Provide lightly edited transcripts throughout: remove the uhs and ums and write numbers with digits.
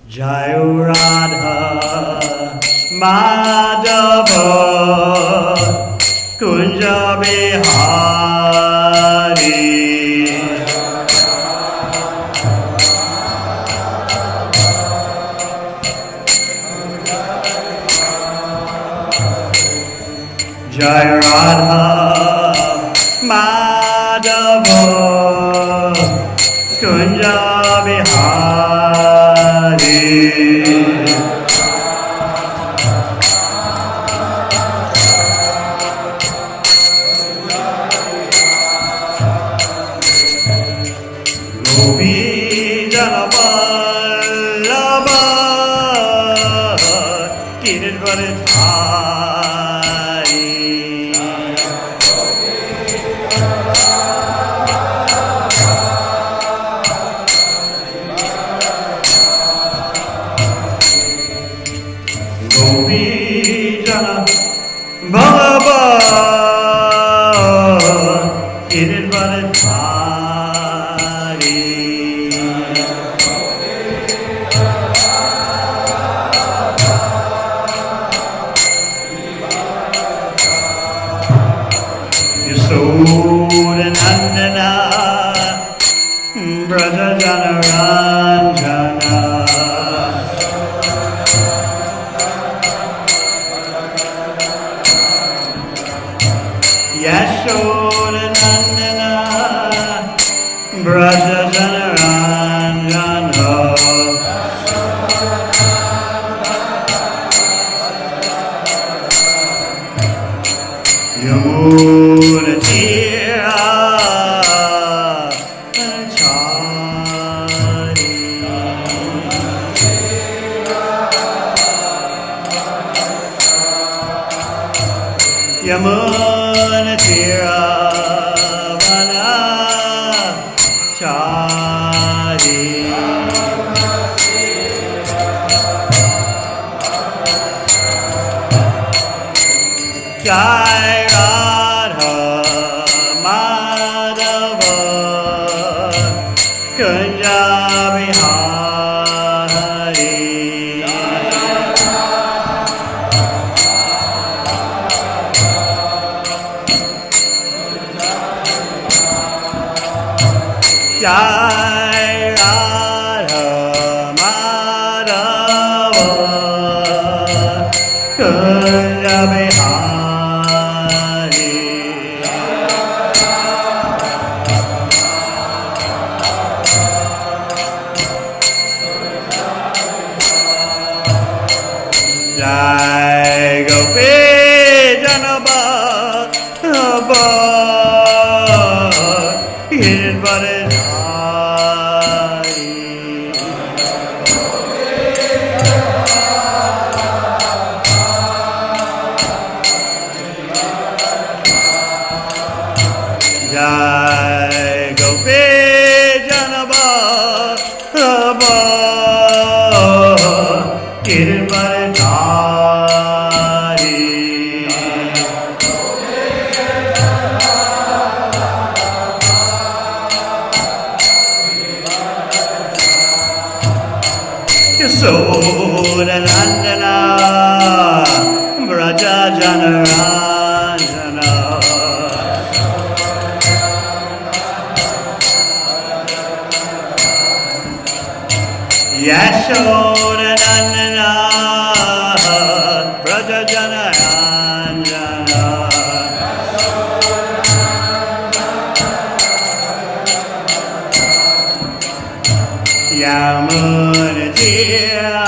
Jai Radha Madhava Kunja Bihari Jai Radha Madhava Kunja Bihari Gopi Jana Vallabha Giridvaradhari Gopi Jana Vallabha Giridvaradhari Yasodhanandana Braja Jana Ranjana Yasodhanandana Braja Jana Ranjana Yamuna Tira Chari Yamuna Tira Chari Jai Radha Madhava Kunja Bihari Jai Radha Madhava Kunja Bihari Jai Gopi Jana Vallabha Giridvaradhari Jai Gopi Jana Vallabha Giridvaradhari Yasodhanandana Braja Jana Ranjana Yasodhanandana Braja Jana Ranjana Yamuna Tira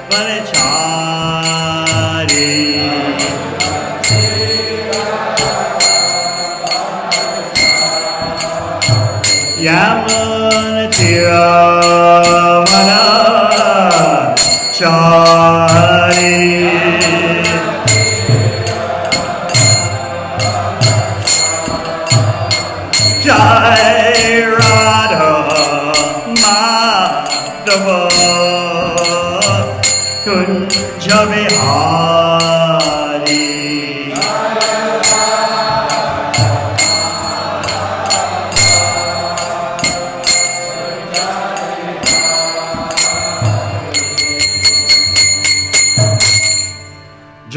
Vanachari Yamuna Tira Vanachari Jai Radha Madhava Kunja Bihari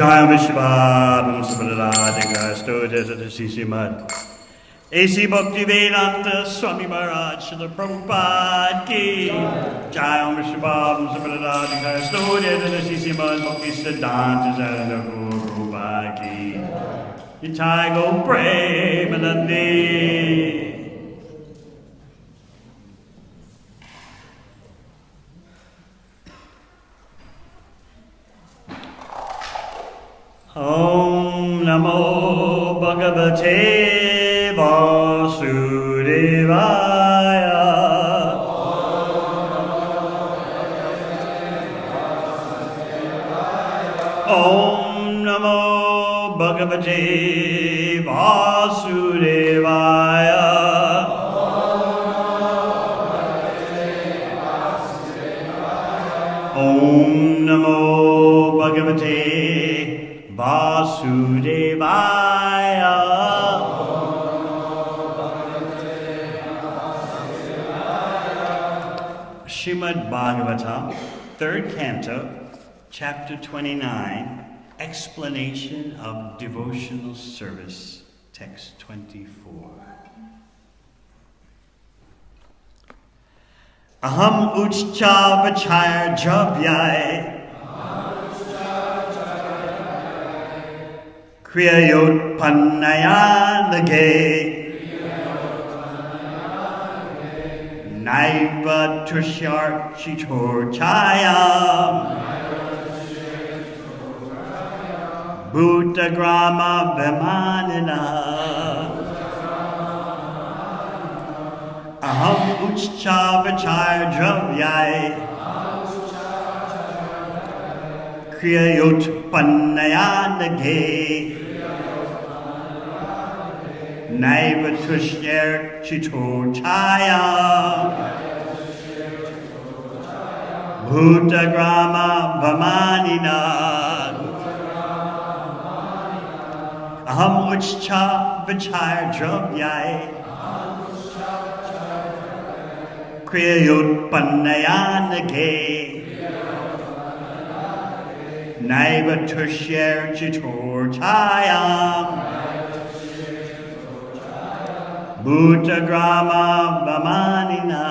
Jai Vishwabham Subhadradika Stoja Srimad A.C. Bhaktivedanta Swami Maharaj Srila Prabhupada Ki Jai Vishwabham Subhadradika Stoja Srimad Bhakti Siddhanta Sarada Prabhupada Ki Nitai Go Premanande. Om Namo Bhagavate Vasudevaya. Om Namo Bhagavate Vasudevaya. Om Namo Bhagavate Vasudevaya. Srimad Bhagavatam, 3rd Canto, Chapter 29, Explanation of Devotional Service, Text 24. Aham uchcha vachaya javyai Kriyayot Pannayanage Naiva Tushyar Chitorchayam Bhutagrama Vimanina Aham Uchcha Vachaya Dravyai Kriyayot Pannayanage Naiva Tushyer Chitorchaya Bhutagrama Vamanina Aham Uchcha Vachaya Dravyai Kriyayot Pannayanage Naiva Tushyer Chitorchaya Bhutagrama Vamanina.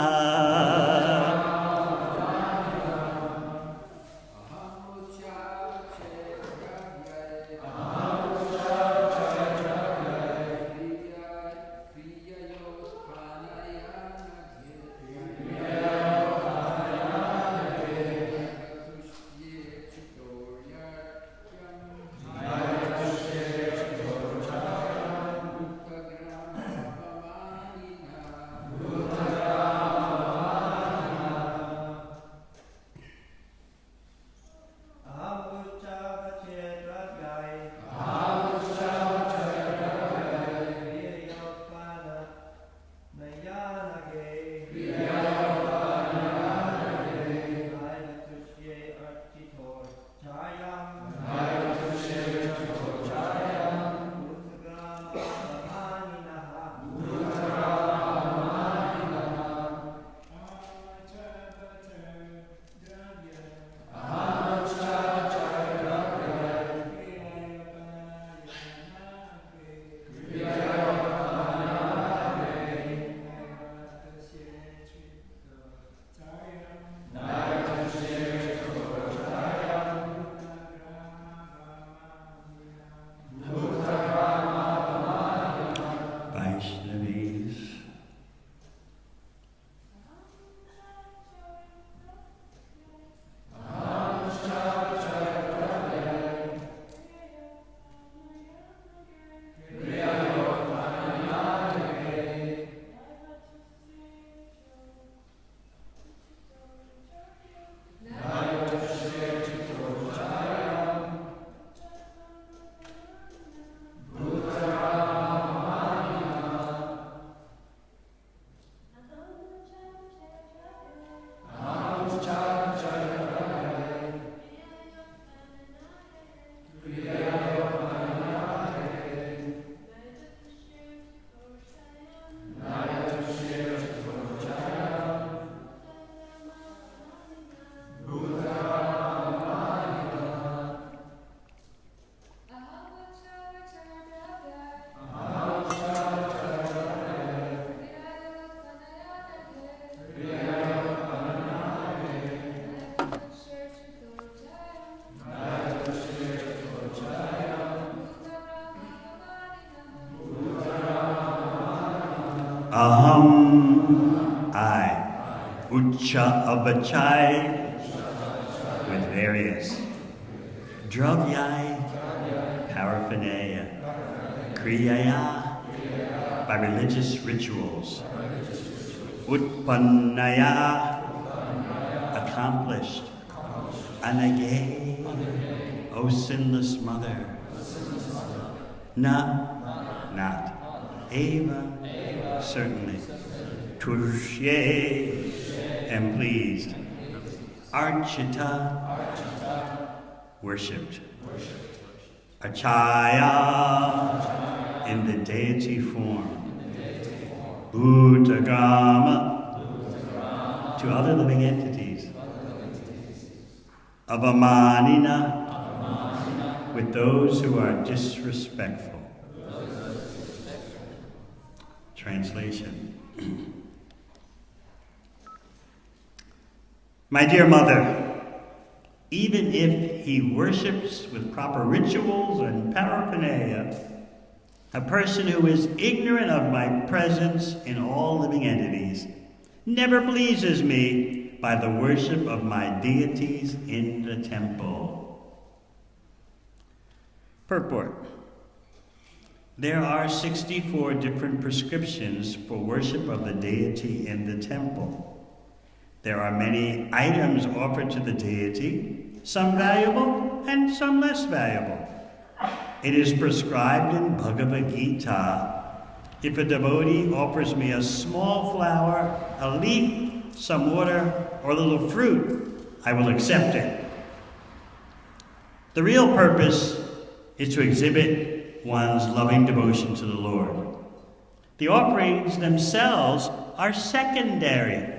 Ucha Abachai with various Dravyai paraphernalia, Kriyaya by religious rituals, Utpannaya accomplished, Anage, O sinless mother, Na, not, Eva, certainly, Tushye, am pleased, Archita, worshipped, Achaya, in the deity form, Bhutagama, to other living entities, Avamanina, with those who are disrespectful. Translation. My dear mother, even if he worships with proper rituals and paraphernalia, a person who is ignorant of my presence in all living entities never pleases me by the worship of my deities in the temple. Purport. There are 64 different prescriptions for worship of the deity in the temple. There are many items offered to the deity, some valuable and some less valuable. It is prescribed in Bhagavad Gita, if a devotee offers me a small flower, a leaf, some water, or a little fruit, I will accept it. The real purpose is to exhibit one's loving devotion to the Lord. The offerings themselves are secondary.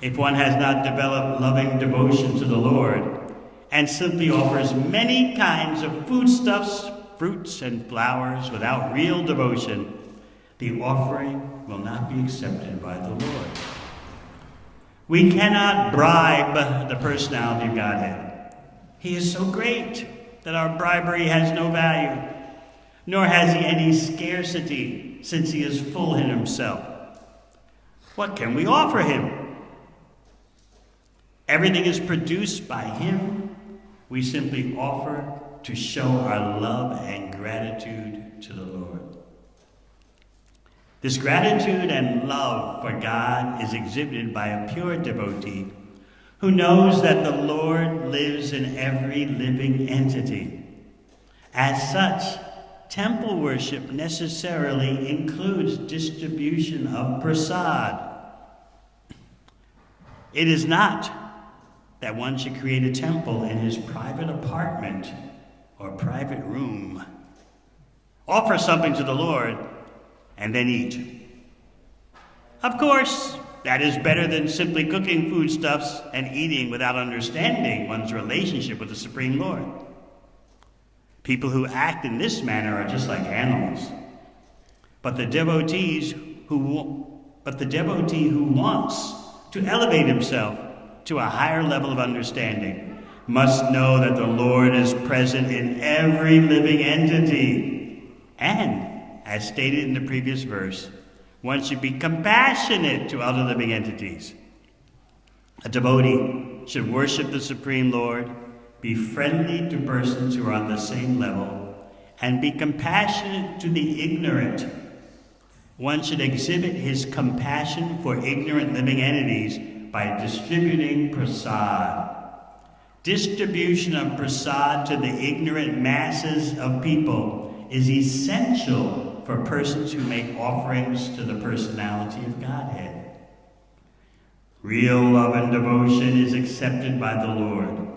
If one has not developed loving devotion to the Lord and simply offers many kinds of foodstuffs, fruits, and flowers without real devotion, the offering will not be accepted by the Lord. We cannot bribe the personality of Godhead. He is so great that our bribery has no value, nor has he any scarcity, since he is full in himself. What can we offer him? Everything is produced by him. We simply offer to show our love and gratitude to the Lord. This gratitude and love for God is exhibited by a pure devotee who knows that the Lord lives in every living entity. As such, temple worship necessarily includes distribution of prasad. It is not that one should create a temple in his private apartment or private room, offer something to the Lord, and then eat. Of course, that is better than simply cooking foodstuffs and eating without understanding one's relationship with the Supreme Lord. People who act in this manner are just like animals. But the devotee who wants to elevate himself to a higher level of understanding must know that the Lord is present in every living entity. And, as stated in the previous verse, one should be compassionate to other living entities. A devotee should worship the Supreme Lord, be friendly to persons who are on the same level, and be compassionate to the ignorant. One should exhibit his compassion for ignorant living entities by distributing prasad. Distribution of prasad to the ignorant masses of people is essential for persons who make offerings to the personality of Godhead. Real love and devotion is accepted by the Lord.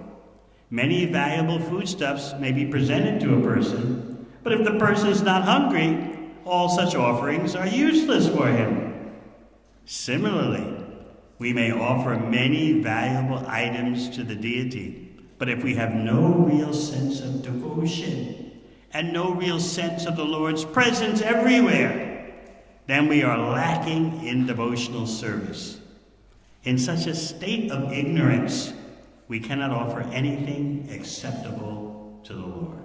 Many valuable foodstuffs may be presented to a person, but if the person is not hungry, all such offerings are useless for him. Similarly, we may offer many valuable items to the deity, but if we have no real sense of devotion and no real sense of the Lord's presence everywhere, then we are lacking in devotional service. In such a state of ignorance, we cannot offer anything acceptable to the Lord.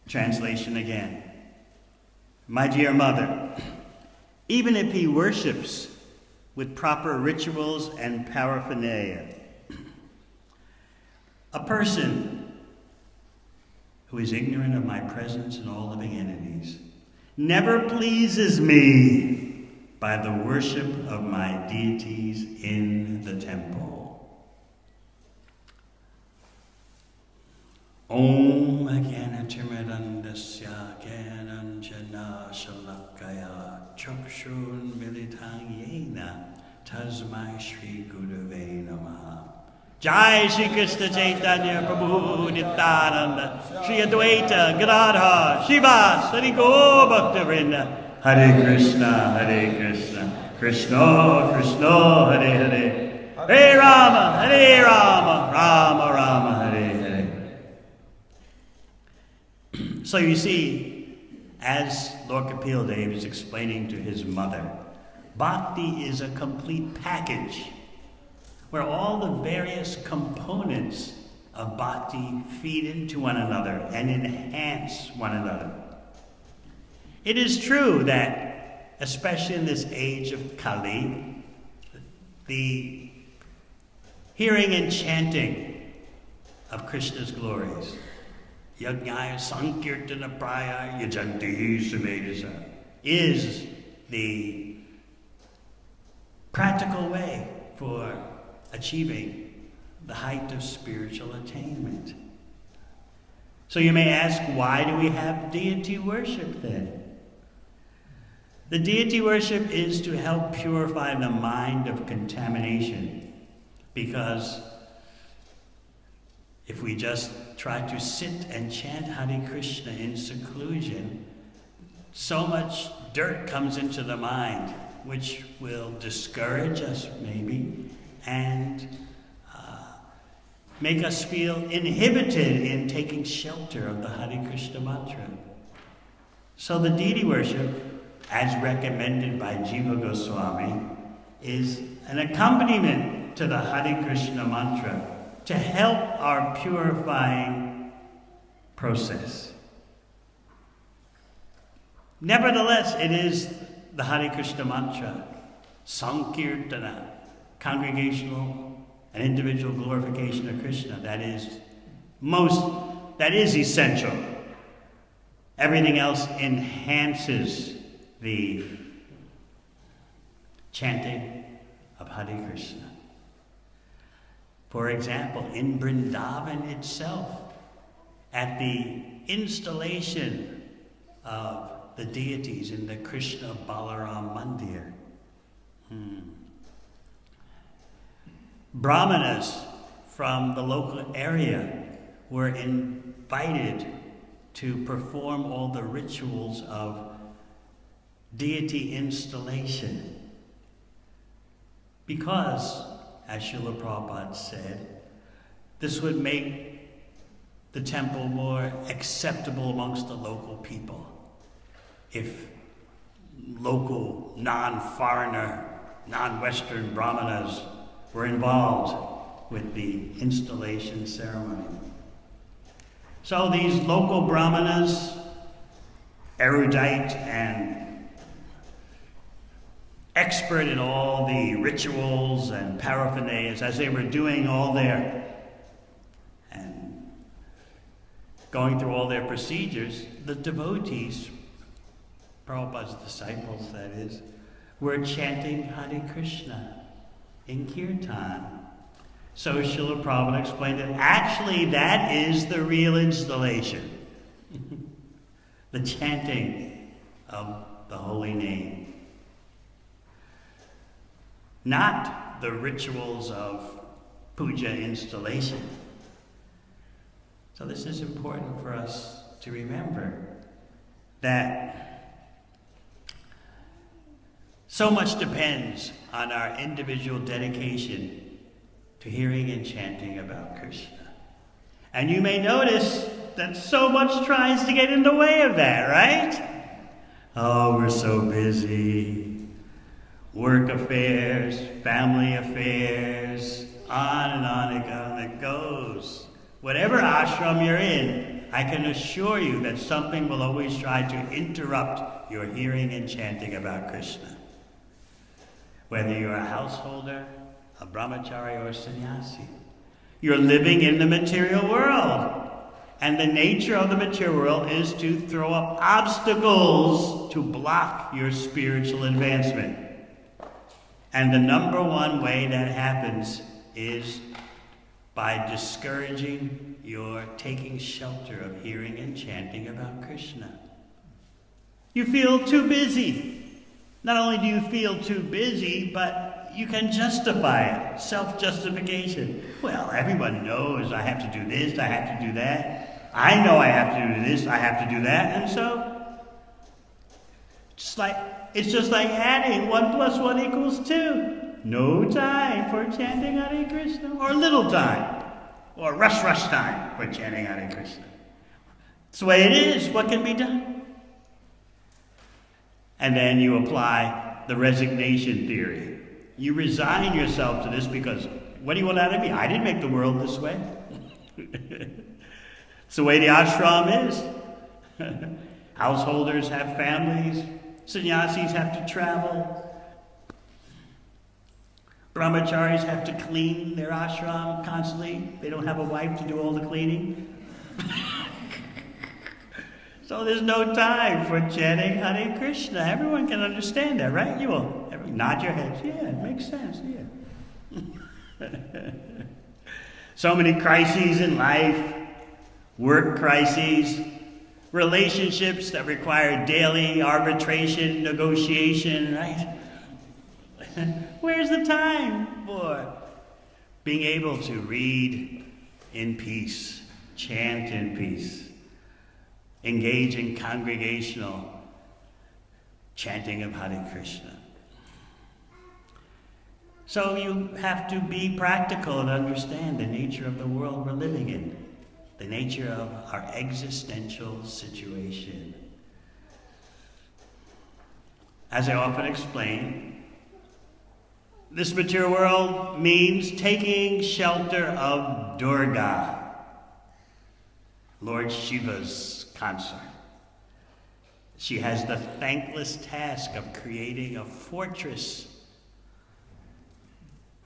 Translation again. My dear mother, even if he worships with proper rituals and paraphernalia. A person who is ignorant of my presence in all living entities never pleases me by the worship of my deities in the temple. Om Agyanatimirandasya Gyananjana Shalakaya Chakshun Militang Yena Tasmai Shri Gurave Namaha. Jai Shri Krishna Chaitanya Prabhu Nityananda Shri Advaita Gadadhar Shiva Sari Gaur Bhaktivinoda. Hare Krishna, Krishna Krishna, Hare Hare, Hare Rama, Rama Rama, Hare Hare. So you see, as Lord Kapila Dev is explaining to his mother, bhakti is a complete package where all the various components of bhakti feed into one another and enhance one another. It is true that, especially in this age of Kali, the hearing and chanting of Krishna's glories, Yajnaya Sankirtana Praya Yajanti Sumedasa, is the practical way for achieving the height of spiritual attainment. So you may ask, why do we have deity worship then? The deity worship is to help purify the mind of contamination, because if we just try to sit and chant Hare Krishna in seclusion, so much dirt comes into the mind, which will discourage us maybe, and make us feel inhibited in taking shelter of the Hare Krishna mantra. So the deity worship, as recommended by Jiva Goswami, is an accompaniment to the Hare Krishna mantra to help our purifying process. Nevertheless, it is the Hare Krishna mantra, Sankirtana, congregational and individual glorification of Krishna, that is essential. Everything else enhances the chanting of Hare Krishna. For example, in Vrindavan itself, at the installation of the deities in the Krishna Balaram Mandir, Brahmanas from the local area were invited to perform all the rituals of deity installation, because, as Srila Prabhupada said, this would make the temple more acceptable amongst the local people if local, non-foreigner, non-Western Brahmanas were involved with the installation ceremony. So these local Brahmanas, erudite and expert in all the rituals and paraphernalias, as they were doing all their and going through all their procedures, the devotees, Prabhupada's disciples that is, were chanting Hare Krishna in kirtan. So Srila Prabhupada explained that actually that is the real installation. The chanting of the holy name. Not the rituals of puja installation. So this is important for us to remember, that so much depends on our individual dedication to hearing and chanting about Krishna. And you may notice that so much tries to get in the way of that, right? Oh, we're so busy. Work affairs, family affairs, on it goes. Whatever ashram you're in, I can assure you that something will always try to interrupt your hearing and chanting about Krishna. whether you're a householder, a brahmachari, or a sannyasi. You're living in the material world. And the nature of the material world is to throw up obstacles to block your spiritual advancement. And the number one way that happens is by discouraging your taking shelter of hearing and chanting about Krishna. You feel too busy. Not only do you feel too busy, but you can justify it. Self-justification. Well, everyone knows I have to do this, I have to do that. I know I have to do this, I have to do that, and so it's just like adding 1 + 1 = 2. No time for chanting Hare Krishna, or little time, or rush time for chanting Hare Krishna. It's the way it is. What can be done? And then you apply the resignation theory. You resign yourself to this because what do you want out of me? I didn't make the world this way. It's the way the ashram is. Householders have families. Sannyasis have to travel. Brahmacharis have to clean their ashram constantly. They don't have a wife to do all the cleaning. So there's no time for chanting Hare Krishna. Everyone can understand that, right? You will nod your heads. Yeah, it makes sense. Yeah. So many crises in life. Work crises, relationships that require daily arbitration, negotiation, right? Where's the time for being able to read in peace, chant in peace, engage in congregational chanting of Hare Krishna? So you have to be practical and understand the nature of the world we're living in. The nature of our existential situation. As I often explain, this material world means taking shelter of Durga, Lord Shiva's consort. She has the thankless task of creating a fortress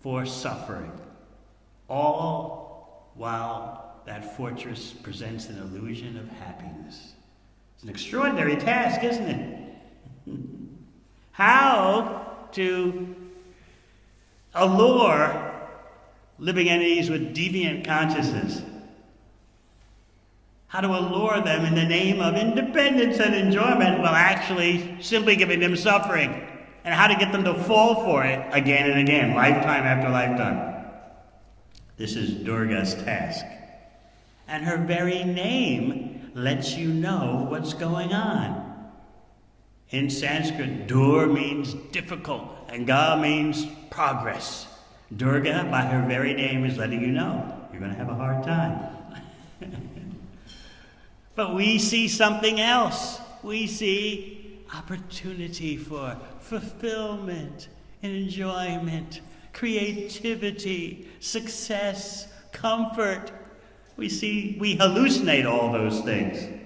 for suffering, all while that fortress presents an illusion of happiness. It's an extraordinary task, isn't it? How to allure living entities with deviant consciousness. How to allure them in the name of independence and enjoyment while actually simply giving them suffering. And how to get them to fall for it again and again, lifetime after lifetime. This is Durga's task. And her very name lets you know what's going on. In Sanskrit, Dur means difficult, and Ga means progress. Durga, by her very name, is letting you know you're going to have a hard time. But we see something else. We see opportunity for fulfillment, enjoyment, creativity, success, comfort. We hallucinate all those things.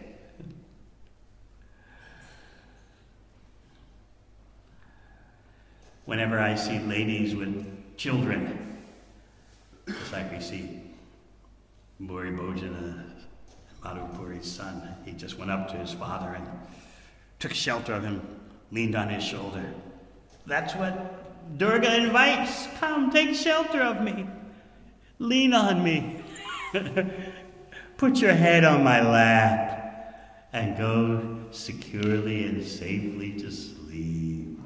Whenever I see ladies with children, it's like we see Buri Bhojana, Madhupuri's son. He just went up to his father and took shelter of him, leaned on his shoulder. That's what Durga invites. Come, take shelter of me. Lean on me. Put your head on my lap and go securely and safely to sleep.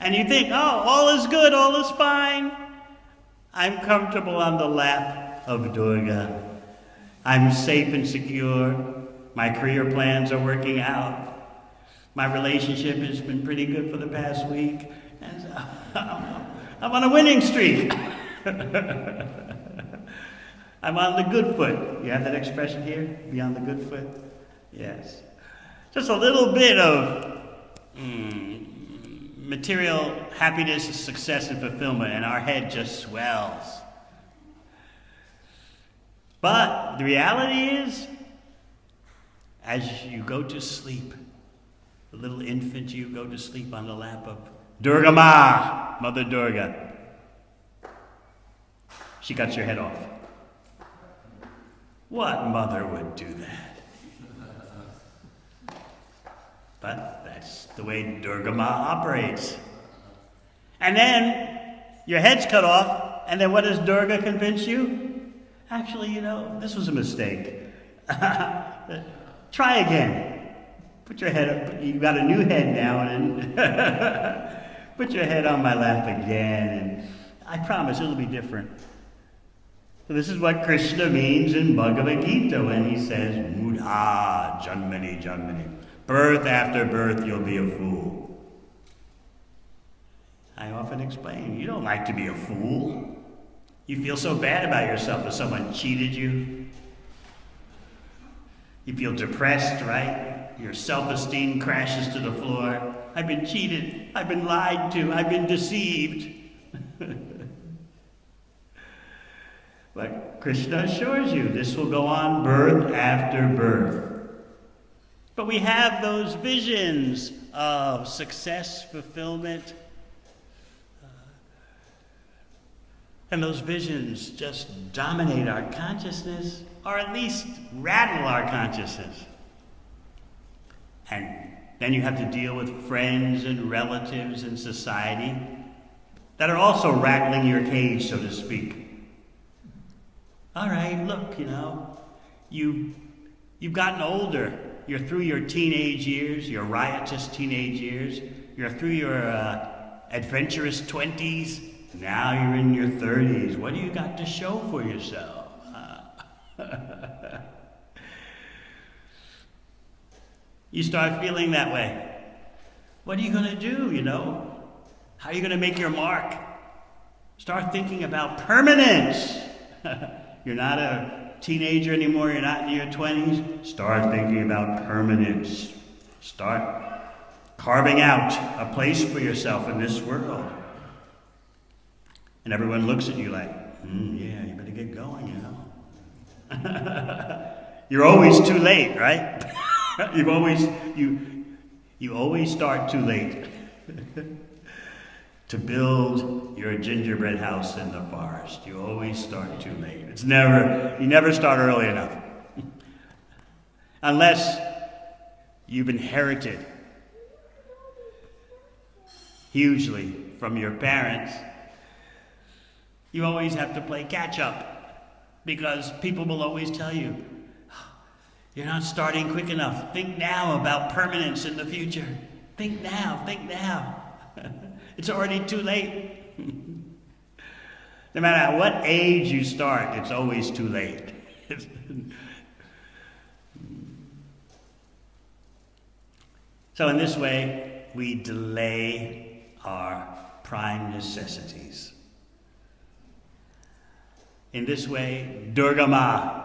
And you think, oh, all is good, all is fine. I'm comfortable on the lap of Durga. I'm safe and secure. My career plans are working out. My relationship has been pretty good for the past week. And so I'm on a winning streak. I'm on the good foot. You have that expression here? Be on the good foot? Yes. Just a little bit of material happiness, success, and fulfillment, and our head just swells. But the reality is, as you go to sleep, the little infant, you go to sleep on the lap of Durga Ma, Mother Durga. She cuts your head off. What mother would do that? But that's the way Durga Ma operates. And then your head's cut off, and then what does Durga convince you? Actually, this was a mistake. Try again. Put your head up. You got a new head now, and put your head on my lap again, and I promise it'll be different. So this is what Krishna means in Bhagavad Gita when he says, Mudha janmani janmani. Birth after birth, you'll be a fool. I often explain, you don't like to be a fool. You feel so bad about yourself if someone cheated you. You feel depressed, right? Your self-esteem crashes to the floor. I've been cheated. I've been lied to. I've been deceived. But Krishna assures you this will go on birth after birth. But we have those visions of success, fulfillment, and those visions just dominate our consciousness, or at least rattle our consciousness. And then you have to deal with friends and relatives in society that are also rattling your cage, so to speak. All right, look, you've gotten older. You're through your teenage years, your riotous teenage years. You're through your adventurous 20s. Now you're in your 30s. What do you got to show for yourself? You start feeling that way. What are you going to do, How are you going to make your mark? Start thinking about permanence. You're not a teenager anymore. You're not in your 20s. Start thinking about permanence. Start carving out a place for yourself in this world. And everyone looks at you like, yeah, you better get going, You're always too late, right? you always start too late to build your gingerbread house in the forest. You always start too late. You never start early enough. Unless you've inherited hugely from your parents. You always have to play catch up because people will always tell you, you're not starting quick enough. Think now about permanence in the future. Think now. It's already too late. No matter at what age you start, it's always too late. So in this way, we delay our prime necessities. In this way, Durga Ma,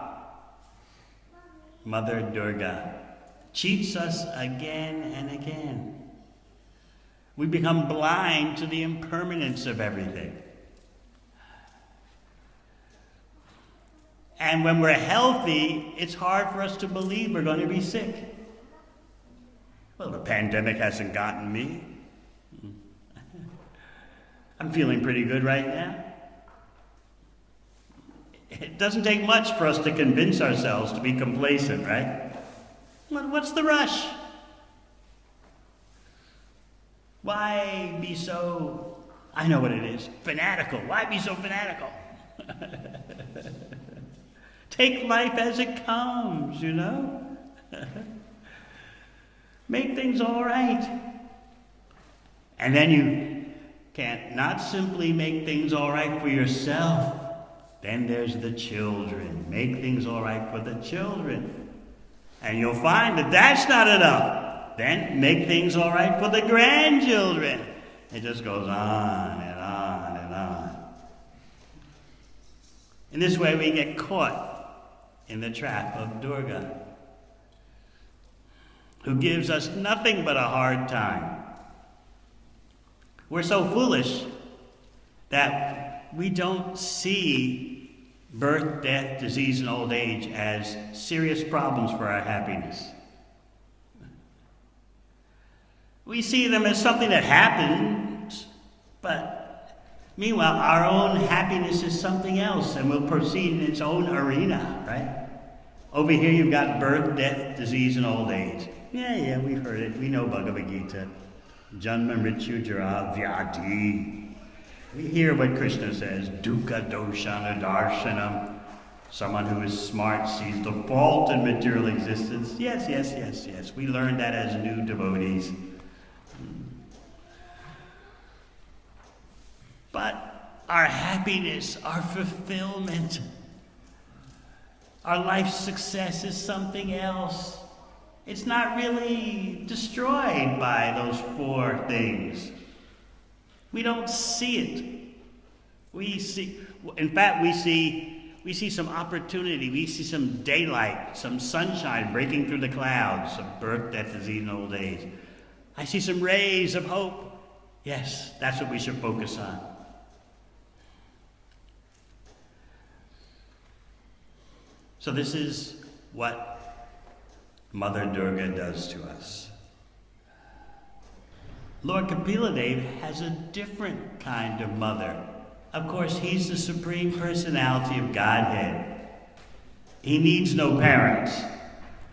Mother Durga, cheats us again and again. We become blind to the impermanence of everything. And when we're healthy, it's hard for us to believe we're going to be sick. Well, the pandemic hasn't gotten me. I'm feeling pretty good right now. It doesn't take much for us to convince ourselves to be complacent, right? What's the rush? Why be so, I know what it is, fanatical? Why be so fanatical? Take life as it comes, Make things all right. And then you can't not simply make things all right for yourself. Then there's the children. Make things all right for the children. And you'll find that that's not enough. Then make things all right for the grandchildren. It just goes on and on and on. In this way, we get caught in the trap of Durga, who gives us nothing but a hard time. We're so foolish that we don't see birth, death, disease, and old age as serious problems for our happiness. We see them as something that happens, but meanwhile, our own happiness is something else, and will proceed in its own arena, right? Over here you've got birth, death, disease, and old age. Yeah, we've heard it. We know Bhagavad Gita. Janma mrityu jara vyadi. We hear what Krishna says, dukkha doshana darshanam. Someone who is smart sees the fault in material existence. Yes. We learned that as new devotees. But our happiness, our fulfillment, our life success is something else. It's not really destroyed by those four things. We don't see it. In fact, we see some opportunity. We see some daylight, some sunshine breaking through the clouds of birth, death, disease, and old age. I see some rays of hope. Yes, that's what we should focus on. So this is what Mother Durga does to us. Lord Kapila Dev has a different kind of mother. Of course, he's the Supreme Personality of Godhead. He needs no parents.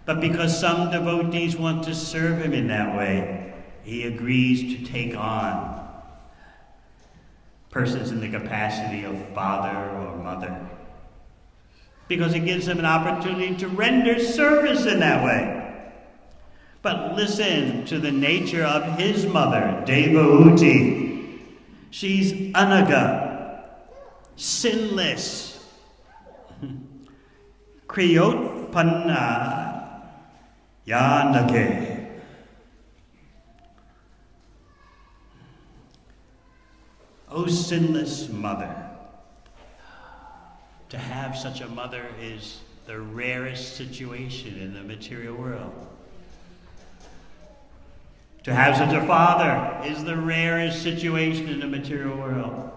But because some devotees want to serve him in that way, he agrees to take on persons in the capacity of father or mother, because it gives them an opportunity to render service in that way. But listen to the nature of his mother, Devahuti. She's anaga, sinless, kriyotpanna yanage. O sinless mother. To have such a mother is the rarest situation in the material world. To have such a father is the rarest situation in the material world.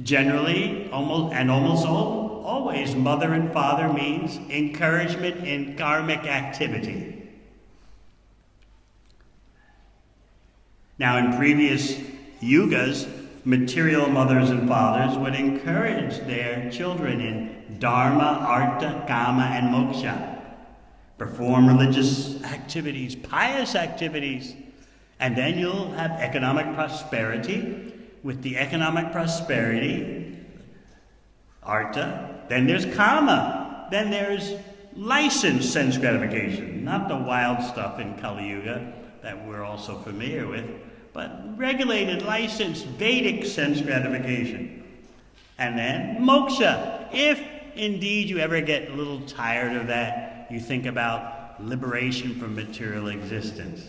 Generally, almost always, mother and father means encouragement in karmic activity. Now, in previous yugas, material mothers and fathers would encourage their children in dharma, artha, kama, and moksha. Perform religious activities, pious activities, and then you'll have economic prosperity. With the economic prosperity, artha, then there's kama, then there's licensed sense gratification, not the wild stuff in Kali Yuga that we're also familiar with, but regulated, licensed, Vedic sense gratification. And then moksha. If indeed you ever get a little tired of that, you think about liberation from material existence.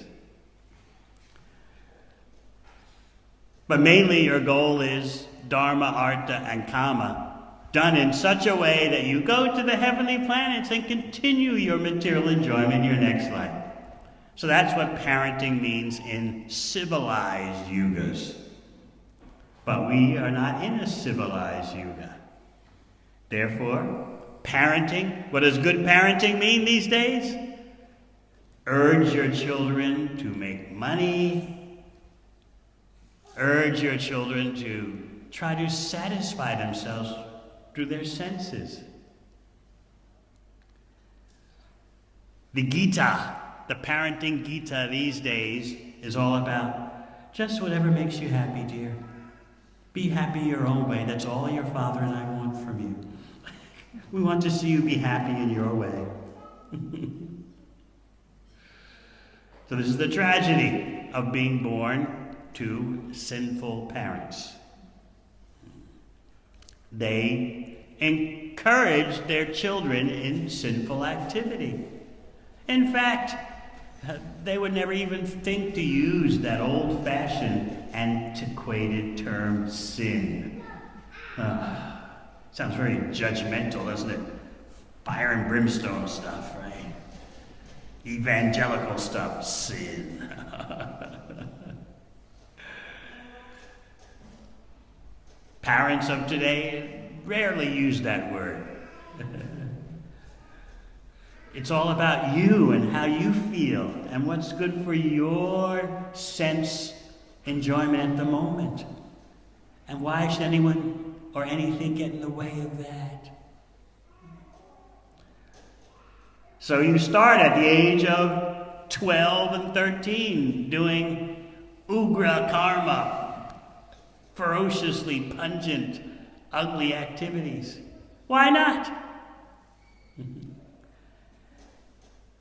But mainly your goal is dharma, artha, and kama, done in such a way that you go to the heavenly planets and continue your material enjoyment in your next life. So that's what parenting means in civilized yugas. But we are not in a civilized yuga. Therefore, parenting, what does good parenting mean these days? Urge your children to make money. Urge your children to try to satisfy themselves through their senses. The Gita, the parenting Gita these days, is all about just whatever makes you happy, dear. Be happy your own way. That's all your father and I want from you. We want to see you be happy in your way. So this is the tragedy of being born to sinful parents. They encourage their children in sinful activity. In fact, they would never even think to use that old-fashioned, antiquated term, sin. Sounds very judgmental, doesn't it? Fire and brimstone stuff, right? Evangelical stuff, sin. Parents of today rarely use that word. It's all about you and how you feel and what's good for your sense enjoyment at the moment. And why should anyone or anything get in the way of that? So you start at the age of 12 and 13 doing ugra karma, ferociously pungent, ugly activities. Why not?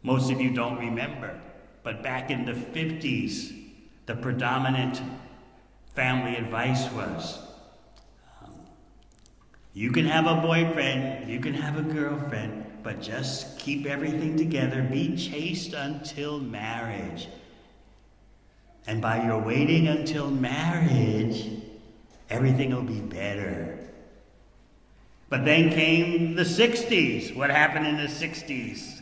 Most of you don't remember, but back in the 50s, the predominant family advice was, you can have a boyfriend, you can have a girlfriend, but just keep everything together, be chaste until marriage. And by your waiting until marriage, everything will be better. But then came the 60s. What happened in the 60s?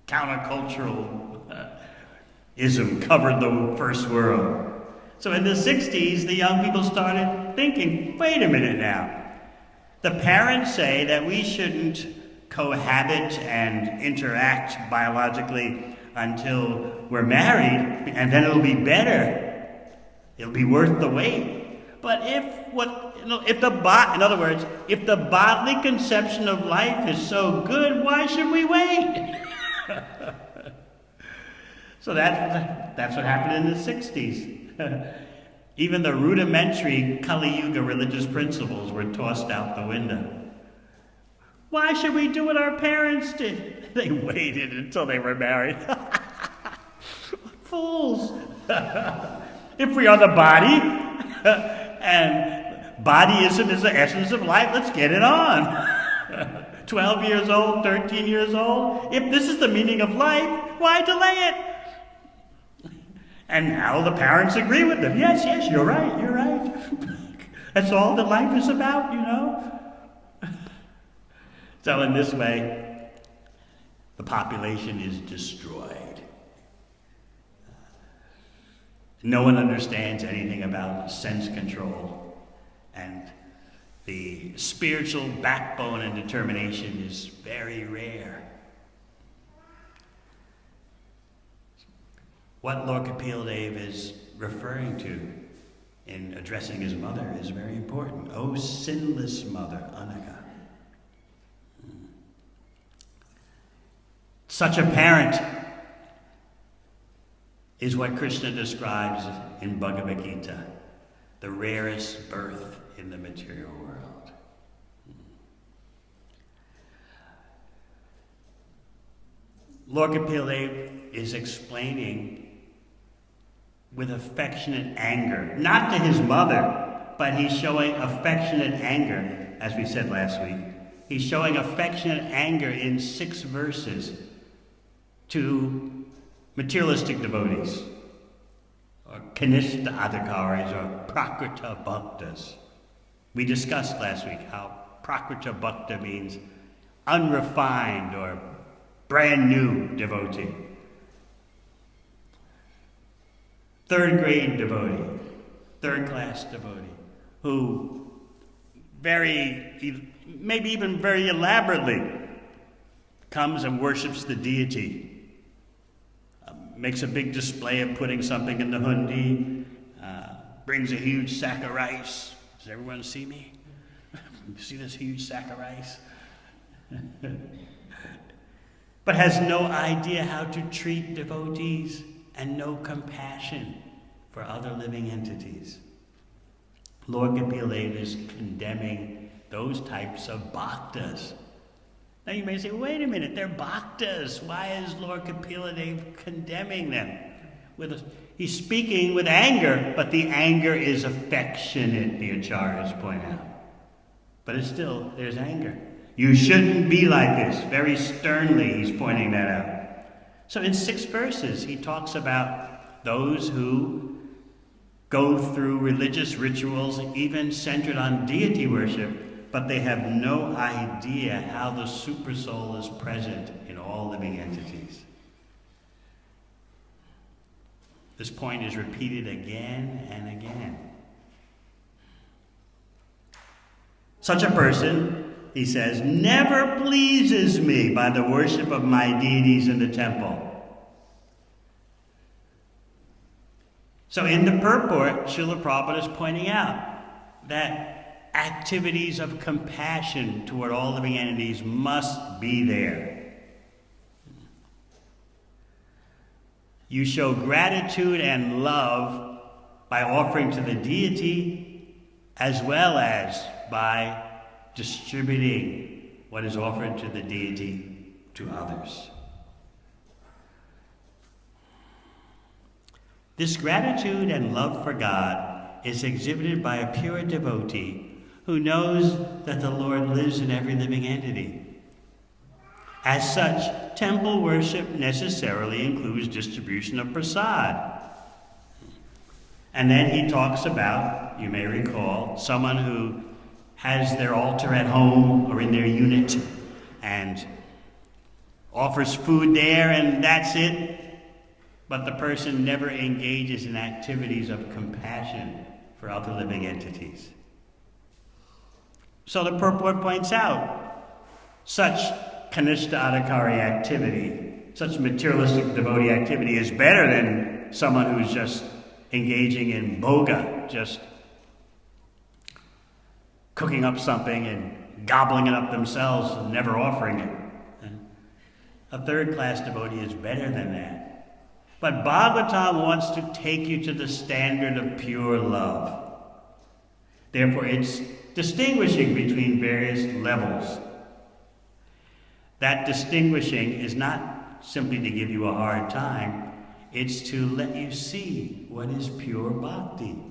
Counterculturalism covered the first world. So in the 60s, the young people started thinking, wait a minute now. The parents say that we shouldn't cohabit and interact biologically until we're married, and then it'll be better. It'll be worth the wait. But if the bodily conception of life is so good, why should we wait? So that's what happened in the 60s. Even the rudimentary Kali Yuga religious principles were tossed out the window. Why should we do what our parents did? They waited until they were married. Fools. If we are the body, and bodyism is the essence of life, let's get it on. 12 years old, 13 years old. If this is the meaning of life, why delay it? And now the parents agree with them. Yes, you're right. That's all that life is about, you know. So in this way, the population is destroyed. No one understands anything about sense control, and the spiritual backbone and determination is very rare. What Lord Kapila Dev is referring to in addressing his mother is very important. Oh, sinless mother, Anaka. Such a parent is what Krishna describes in Bhagavad Gita, the rarest birth in the material world. Lord Kapila Dev is explaining with affectionate anger, not to his mother, but he's showing affectionate anger, as we said last week. He's showing affectionate anger in 6 verses to materialistic devotees, or kanishta adhikaris, or prakrita bhaktas. We discussed last week how prakrita bhakta means unrefined or brand new devotee. 3rd grade devotee, 3rd class devotee, who maybe even very elaborately comes and worships the deity, makes a big display of putting something in the hundi, brings a huge sack of rice. Does everyone see me? See this huge sack of rice? But has no idea how to treat devotees and no compassion for other living entities. Lord Kapila Dev is condemning those types of bhaktas. Now you may say, wait a minute, they're bhaktas. Why is Lord Kapila Dev condemning them? He's speaking with anger, but the anger is affectionate, the acharyas point out. But it's still, there's anger. You shouldn't be like this. Very sternly, he's pointing that out. So in 6 verses, he talks about those who go through religious rituals, even centered on deity worship, but they have no idea how the supersoul is present in all living entities. This point is repeated again and again. Such a person he says, never pleases me by the worship of my deities in the temple. So in the purport, Srila Prabhupada is pointing out that activities of compassion toward all living entities must be there. You show gratitude and love by offering to the deity as well as by distributing what is offered to the deity to others. This gratitude and love for God is exhibited by a pure devotee who knows that the Lord lives in every living entity. As such, temple worship necessarily includes distribution of prasad. And then he talks about, you may recall, someone who has their altar at home or in their unit and offers food there and that's it. But the person never engages in activities of compassion for other living entities. So the purport points out such kanishta adhikari activity, such materialistic devotee activity is better than someone who's just engaging in bhoga, just cooking up something and gobbling it up themselves and never offering it. A third-class devotee is better than that. But Bhagavatam wants to take you to the standard of pure love. Therefore, it's distinguishing between various levels. That distinguishing is not simply to give you a hard time, it's to let you see what is pure bhakti.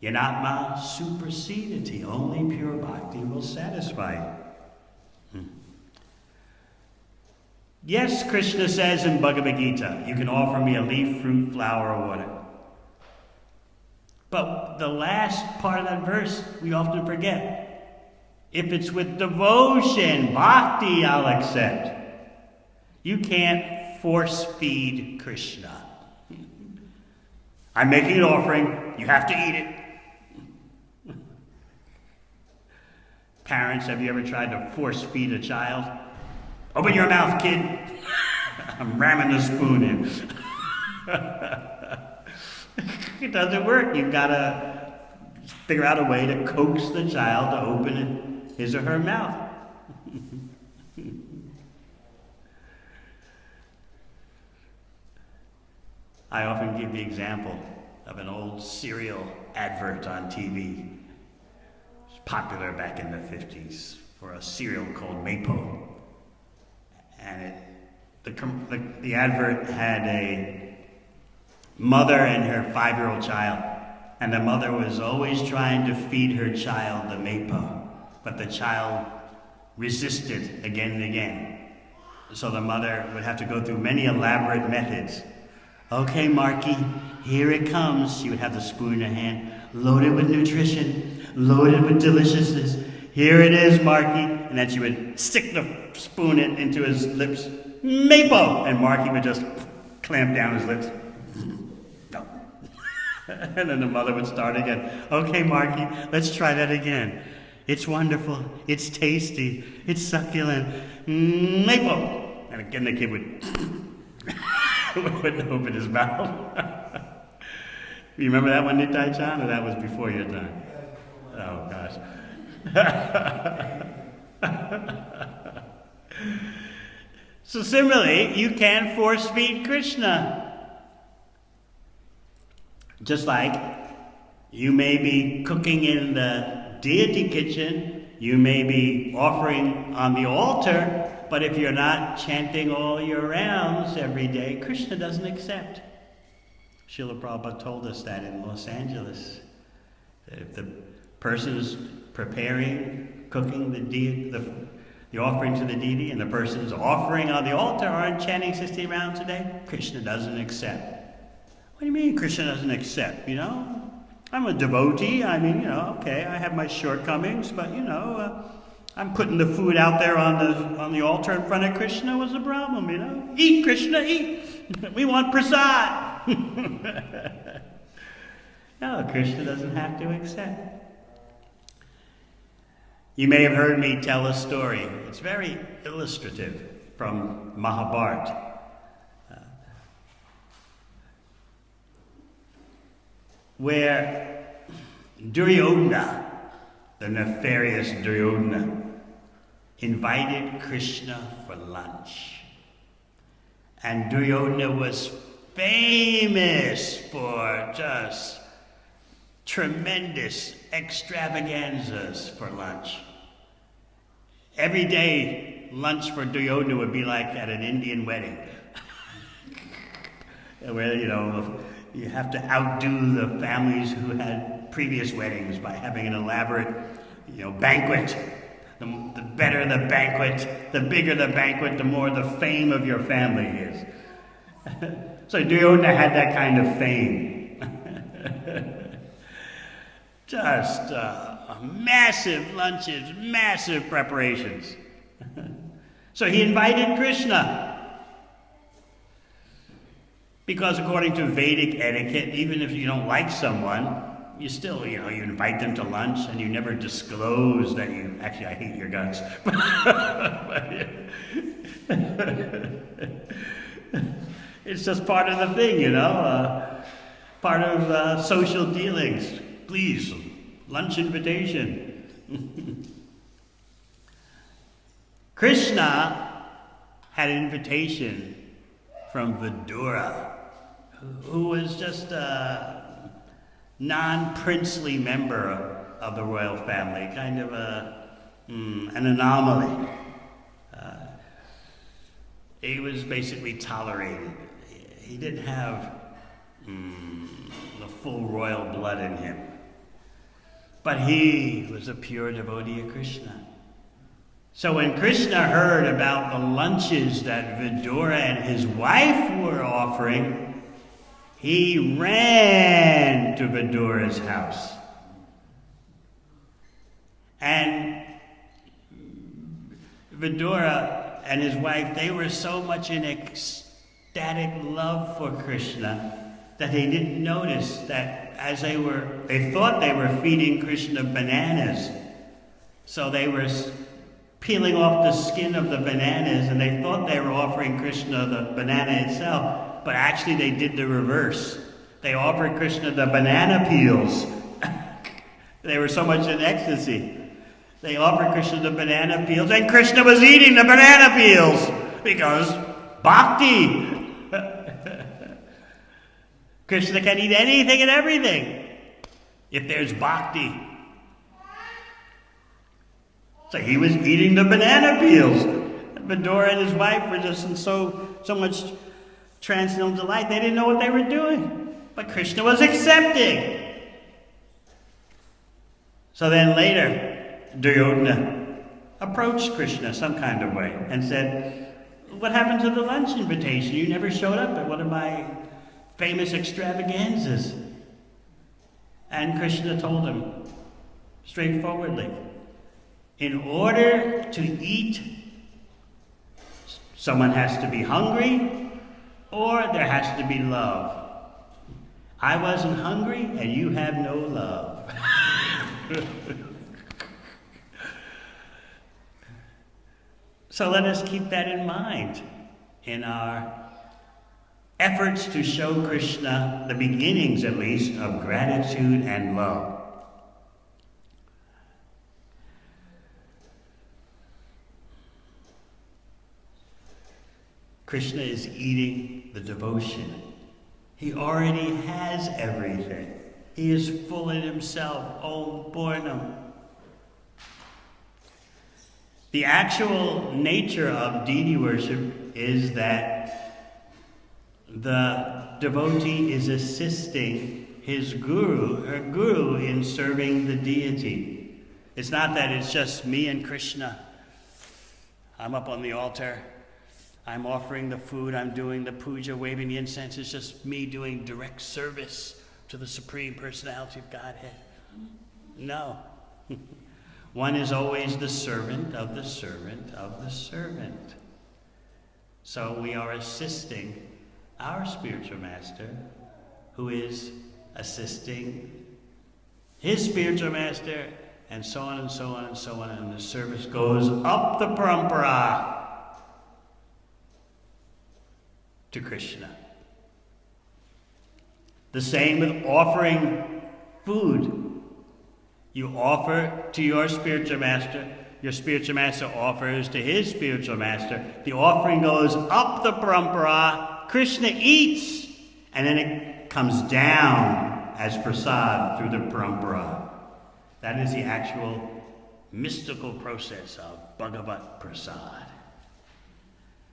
Yanatma supersediti, only pure bhakti will satisfy you. Yes, Krishna says in Bhagavad Gita, you can offer me a leaf, fruit, flower, or water. But the last part of that verse, we often forget. If it's with devotion, bhakti, I'll accept. You can't force feed Krishna. I'm making an offering, you have to eat it. Parents, have you ever tried to force feed a child? Open your mouth, kid. I'm ramming the spoon in. It doesn't work. You've got to figure out a way to coax the child to open his or her mouth. I often give the example of an old cereal advert on TV. It was popular back in the 50s for a cereal called Mapo. And the advert had a mother and her 5-year-old child. And the mother was always trying to feed her child the Mapo. But the child resisted again and again. So the mother would have to go through many elaborate methods. Okay, Marky, here it comes. She would have the spoon in her hand, loaded with nutrition, loaded with deliciousness. Here it is, Marky. And then she would stick the spoon into his lips. Mapo! And Marky would just clamp down his lips. No. And then the mother would start again. Okay, Marky, let's try that again. It's wonderful. It's tasty. It's succulent. Mapo! And again the kid wouldn't open his mouth. You remember that one, Nitai-chan, or that was before your time? Oh, gosh. So similarly, you can't force feed Krishna. Just like you may be cooking in the deity kitchen, you may be offering on the altar, but if you're not chanting all your rounds every day, Krishna doesn't accept. Srila Prabhupada told us that in Los Angeles. If the person is preparing, cooking the offering to the deity, and the person's offering on the altar aren't chanting 60 rounds a day, Krishna doesn't accept. What do you mean Krishna doesn't accept? You know, I'm a devotee. I mean, you know, okay, I have my shortcomings, but you know, I'm putting the food out there on the altar in front of Krishna. What's the problem? You know, eat, Krishna, eat. We want prasad. No, Krishna doesn't have to accept. You may have heard me tell a story. It's very illustrative from Mahabharata. Where Duryodhana, the nefarious Duryodhana, invited Krishna for lunch. And Duryodhana was famous for just tremendous extravaganzas for lunch. Every day, lunch for Duryodhana would be like at an Indian wedding. Where, you have to outdo the families who had previous weddings by having an elaborate, banquet. The better the banquet, the bigger the banquet, the more the fame of your family is. So Duryodhana had that kind of fame. Just massive lunches, massive preparations. So he invited Krishna. Because according to Vedic etiquette, even if you don't like someone, you still, you invite them to lunch and you never disclose that you, actually I hate your guts. It's just part of the thing, part of social dealings. Please, lunch invitation. Krishna had an invitation from Vidura, who was just a non-princely member of the royal family, kind of an anomaly. He was basically tolerated. He didn't have the full royal blood in him. But he was a pure devotee of Krishna. So when Krishna heard about the lunches that Vidura and his wife were offering, he ran to Vidura's house. And Vidura and his wife, they were so much in ecstatic love for Krishna that they didn't notice that as they thought they were feeding Krishna bananas. So they were peeling off the skin of the bananas, and they thought they were offering Krishna the banana itself, but actually they did the reverse. They offered Krishna the banana peels. They were so much in ecstasy. They offered Krishna the banana peels, and Krishna was eating the banana peels because bhakti. Krishna can eat anything and everything if there's bhakti. So he was eating the banana peels. Vidura and his wife were just in so much transcendental delight, they didn't know what they were doing. But Krishna was accepting. So then later, Duryodhana approached Krishna some kind of way and said, "What happened to the lunch invitation? You never showed up at one of my famous extravaganzas." And Krishna told him straightforwardly, in order to eat, someone has to be hungry or there has to be love. I wasn't hungry and you have no love. So let us keep that in mind in our efforts to show Krishna the beginnings, at least, of gratitude and love. Krishna is eating the devotion. He already has everything. He is full in himself, Om Purnam. The actual nature of deity worship is that the devotee is assisting his guru, her guru, in serving the deity. It's not that it's just me and Krishna. I'm up on the altar. I'm offering the food, I'm doing the puja, waving the incense. It's just me doing direct service to the Supreme Personality of Godhead. No. One is always the servant of the servant of the servant. So we are assisting our spiritual master, who is assisting his spiritual master and so on and so on and so on, and the service goes up the parampara to Krishna. The same with offering food. You offer to your spiritual master offers to his spiritual master. The offering goes up the parampara, Krishna eats, and then it comes down as prasad through the parampara. That is the actual mystical process of Bhagavat prasad.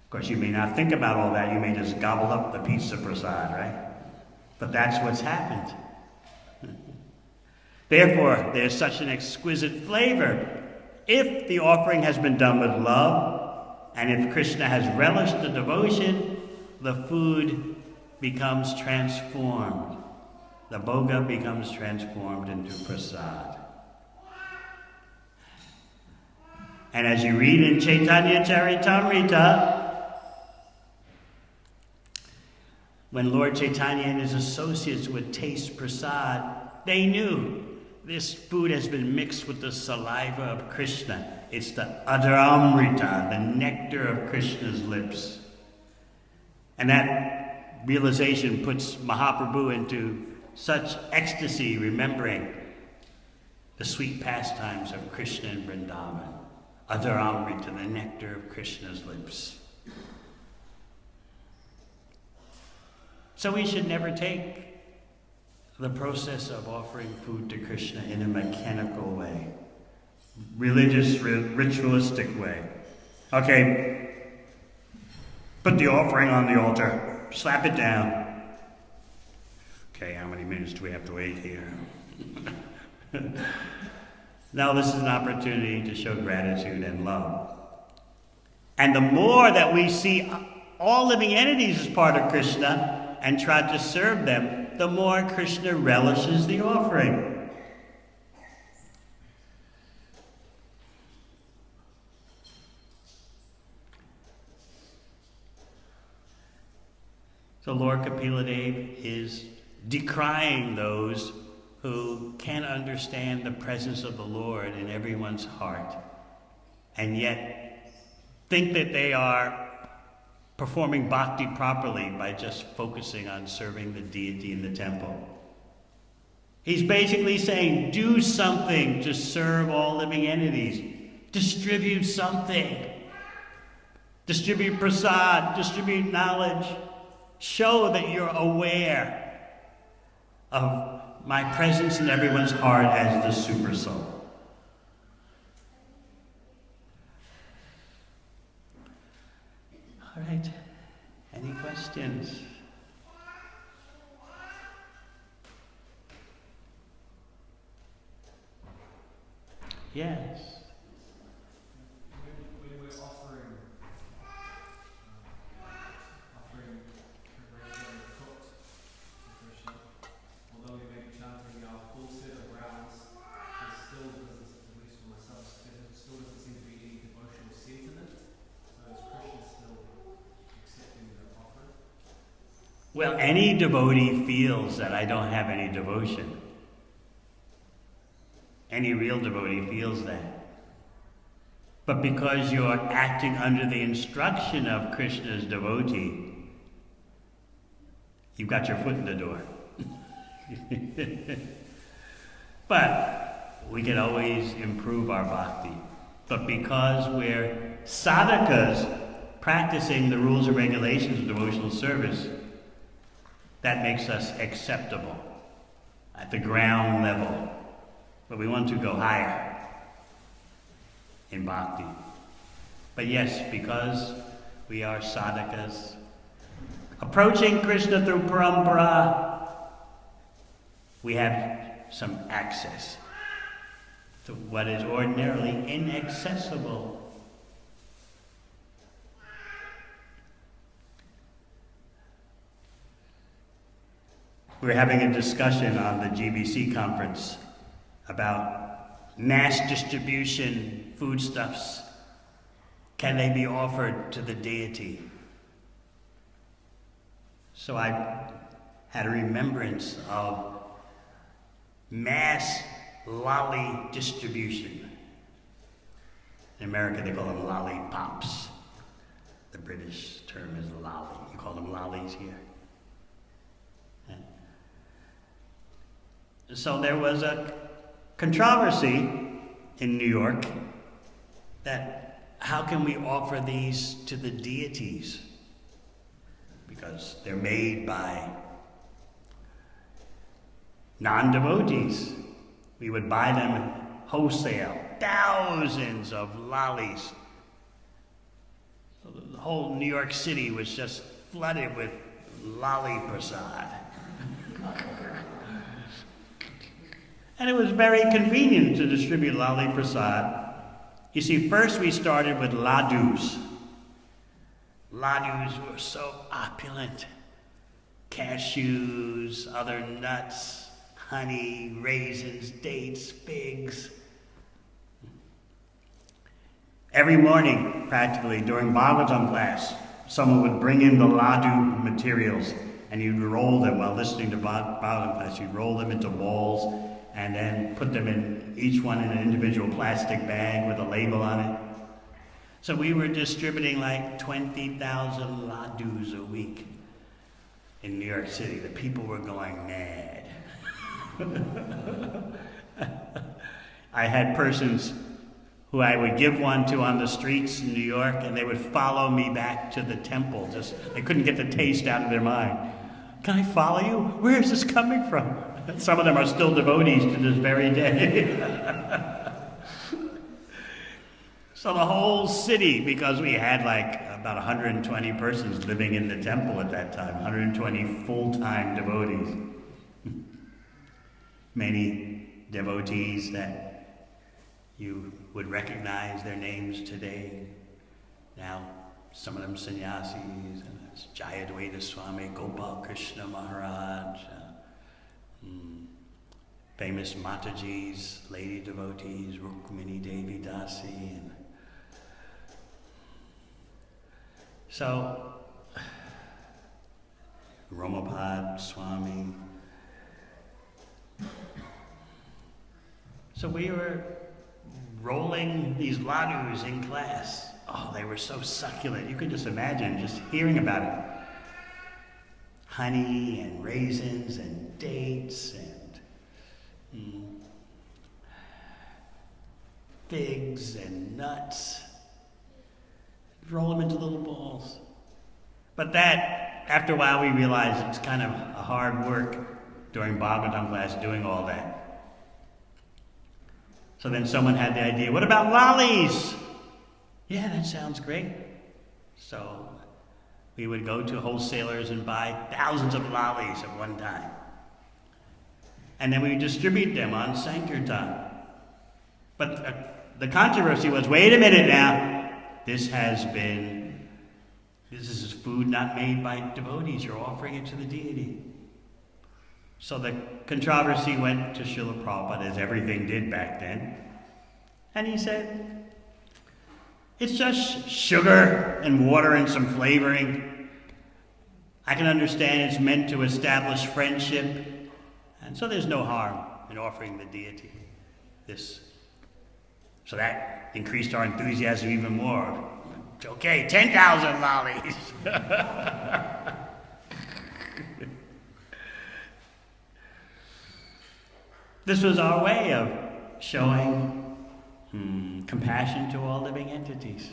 Of course, you may not think about all that. You may just gobble up the piece of prasad, right? But that's what's happened. Therefore, there's such an exquisite flavor. If the offering has been done with love, and if Krishna has relished the devotion, the food becomes transformed. The bhoga becomes transformed into prasad. And as you read in Chaitanya Charitamrita, when Lord Chaitanya and his associates would taste prasad, they knew this food has been mixed with the saliva of Krishna. It's the Adharamrita, the nectar of Krishna's lips. And that realization puts Mahaprabhu into such ecstasy, remembering the sweet pastimes of Krishna in Vrindavan. Adharamrita, the nectar of Krishna's lips. So we should never take the process of offering food to Krishna in a mechanical way, religious, ritualistic way. Okay, put the offering on the altar, slap it down. Okay, how many minutes do we have to wait here? Now this is an opportunity to show gratitude and love. And the more that we see all living entities as part of Krishna and try to serve them, the more Krishna relishes the offering. So Lord Kapila Dev is decrying those who can't understand the presence of the Lord in everyone's heart, and yet think that they are performing bhakti properly by just focusing on serving the deity in the temple. He's basically saying, do something to serve all living entities. Distribute something. Distribute prasad, distribute knowledge. Show that you're aware of my presence in everyone's heart as the super soul. All right, any questions? Yes. When we're offering preparation cooked to Krishna, although we may be chanting our full set of rounds, it still doesn't, at least for myself, it still doesn't seem to be any devotional sentiment. So is Krishna still accepting the offering? Well, any devotee feels that I don't have any devotion. Any real devotee feels that. But because you're acting under the instruction of Krishna's devotee, you've got your foot in the door. But we can always improve our bhakti. But because we're sadhakas practicing the rules and regulations of devotional service, that makes us acceptable at the ground level. But we want to go higher in bhakti. But yes, because we are sadhakas, approaching Krishna through parampara, we have some access to what is ordinarily inaccessible. We're having a discussion on the GBC conference about mass distribution foodstuffs. Can they be offered to the deity? So I had a remembrance of mass lolly distribution. In America, they call them lollipops. The British term is lolly. You call them lollies here? Yeah. So there was a controversy in New York that how can we offer these to the deities? Because they're made by non-devotees. We would buy them wholesale, thousands of lollies. So the whole New York City was just flooded with lolly prasad. And it was very convenient to distribute lolly prasad. You see, first we started with ladus. Ladus were so opulent. Cashews, other nuts, honey, raisins, dates, figs. Every morning, practically, during Bhagavatam class, someone would bring in the ladu materials and you'd roll them while listening to Bhagavatam class. You'd roll them into balls and then put them in, each one in an individual plastic bag with a label on it. So we were distributing like 20,000 ladus a week in New York City. The people were going mad. I had persons who I would give one to on the streets in New York, and they would follow me back to the temple. They couldn't get the taste out of their mind. Can I follow you? Where is this coming from? Some of them are still devotees to this very day. So the whole city, because we had like about 120 persons living in the temple at that time, 120 full-time devotees. Many devotees that you would recognize their names today. Now, some of them sannyasis, and that's Jayadvaita Swami, Gopal Krishna Maharaj, famous Matajis, lady devotees, Rukmini Devi Dasi, and so Romapad Swami. So we were rolling these ladus in class. Oh, they were so succulent. You could just imagine just hearing about it. Honey and raisins and dates and figs and nuts. Roll them into little balls. But that, after a while, we realized it's kind of a hard work during Bhagavatam class doing all that. So then someone had the idea, what about lollies? Yeah, that sounds great. So we would go to wholesalers and buy thousands of lollies at one time. And then we would distribute them on Sankirtan. But the controversy was, wait a minute now. This is food not made by devotees. You're offering it to the deity. So the controversy went to Srila Prabhupada, as everything did back then. And he said, it's just sugar and water and some flavoring. I can understand it's meant to establish friendship. And so there's no harm in offering the deity this. So that increased our enthusiasm even more. Okay, 10,000 lollies. This was our way of showing compassion to all living entities.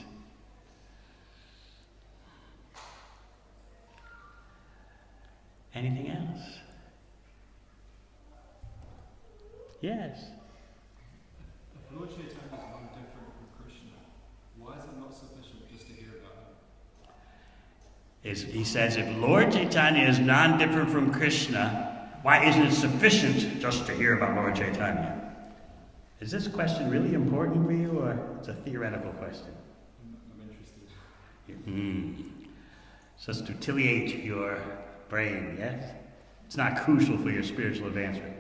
Anything else? Yes. If Lord Chaitanya is not different from Krishna, why is it not sufficient just to hear about him? He says, if Lord Chaitanya is non-different from Krishna, why isn't it sufficient just to hear about Lord Chaitanya? Is this question really important for you, or it's a theoretical question? I'm interested. So it's to titillate your brain, yes? It's not crucial for your spiritual advancement.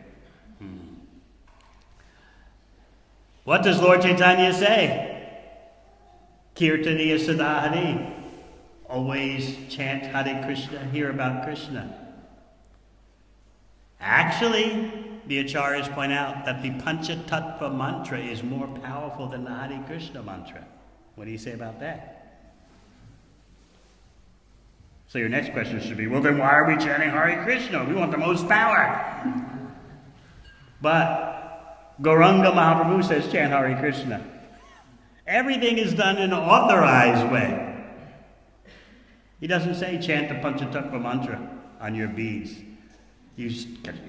What does Lord Chaitanya say? Kirtaniya Sadahari. Always chant Hare Krishna, hear about Krishna. Actually, the acharyas point out that the Panchatattva mantra is more powerful than the Hare Krishna mantra. What do you say about that? So your next question should be, well then why are we chanting Hare Krishna? We want the most power. But Gauranga Mahaprabhu says chant Hare Krishna. Everything is done in an authorized way. He doesn't say chant the Panchatattva mantra on your beads. You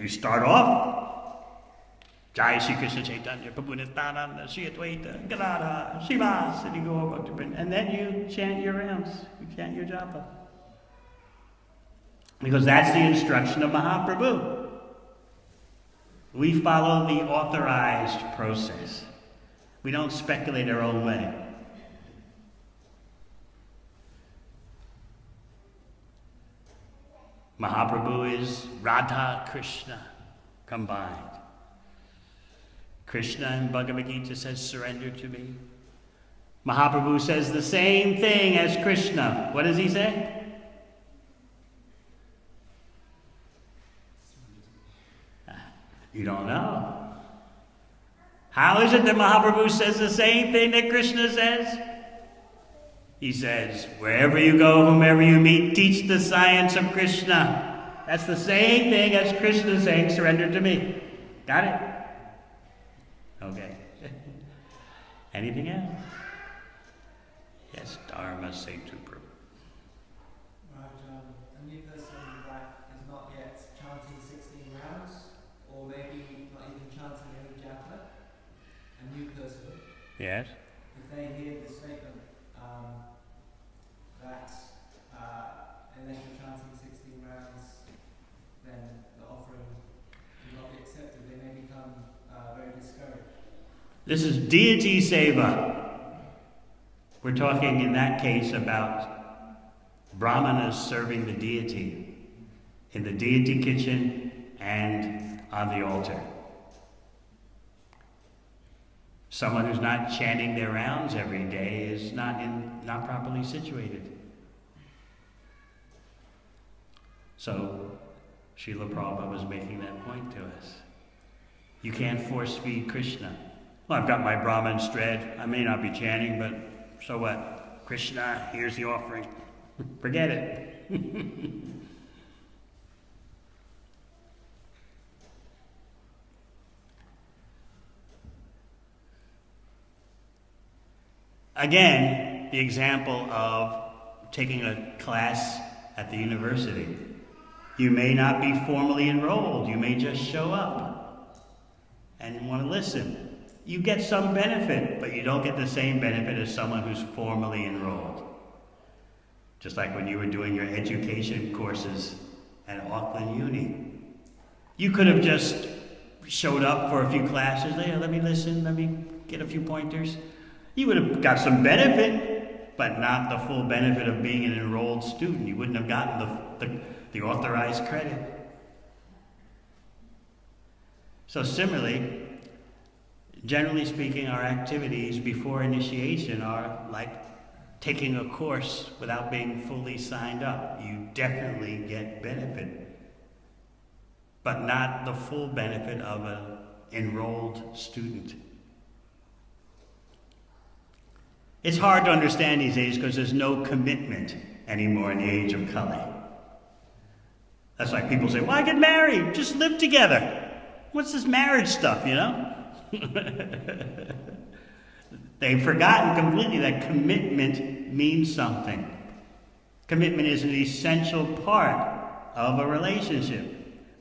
start off, Jai Shri Krishna Chaitanya, Prabhu Nityananda, Shri Advaita, Gadadhar, Srivas, and you go over to Vrindavan. And then you chant your rounds, you chant your japa. Because that's the instruction of Mahaprabhu. We follow the authorized process. We don't speculate our own way. Mahaprabhu is Radha Krishna combined. Krishna in Bhagavad Gita says, surrender to me. Mahaprabhu says the same thing as Krishna. What does he say? You don't know. How is it that Mahaprabhu says the same thing that Krishna says? He says, wherever you go, whomever you meet, teach the science of Krishna. That's the same thing as Krishna saying, surrender to me. Got it? Okay. Anything else? Yes, Dharma Setu Prabhu. Right, a new person that is not yet chanting 16 rounds, or maybe not even chanting any japa, a new person. Yes. If they hear the statement that unless you're chanting 16 rounds, then the offering will not be accepted, they may become very discouraged. This is deity seva. We're talking in that case about brahmanas serving the deity in the deity kitchen and on the altar. Someone who's not chanting their rounds every day is not properly situated. So, Srila Prabhupada was making that point to us. You can't force feed Krishna. Well, I've got my Brahmin thread. I may not be chanting, but so what? Krishna, here's the offering. Forget it. Again, the example of taking a class at the university. You may not be formally enrolled. You may just show up and want to listen. You get some benefit, but you don't get the same benefit as someone who's formally enrolled. Just like when you were doing your education courses at Auckland Uni. You could have just showed up for a few classes. Hey, let me listen, let me get a few pointers. You would have got some benefit, but not the full benefit of being an enrolled student. You wouldn't have gotten the authorized credit. So similarly, generally speaking, our activities before initiation are like taking a course without being fully signed up. You definitely get benefit, but not the full benefit of an enrolled student. It's hard to understand these days because there's no commitment anymore in the age of Kali. That's like people say, why get married? Just live together. What's this marriage stuff, you know? They've forgotten completely that commitment means something. Commitment is an essential part of a relationship.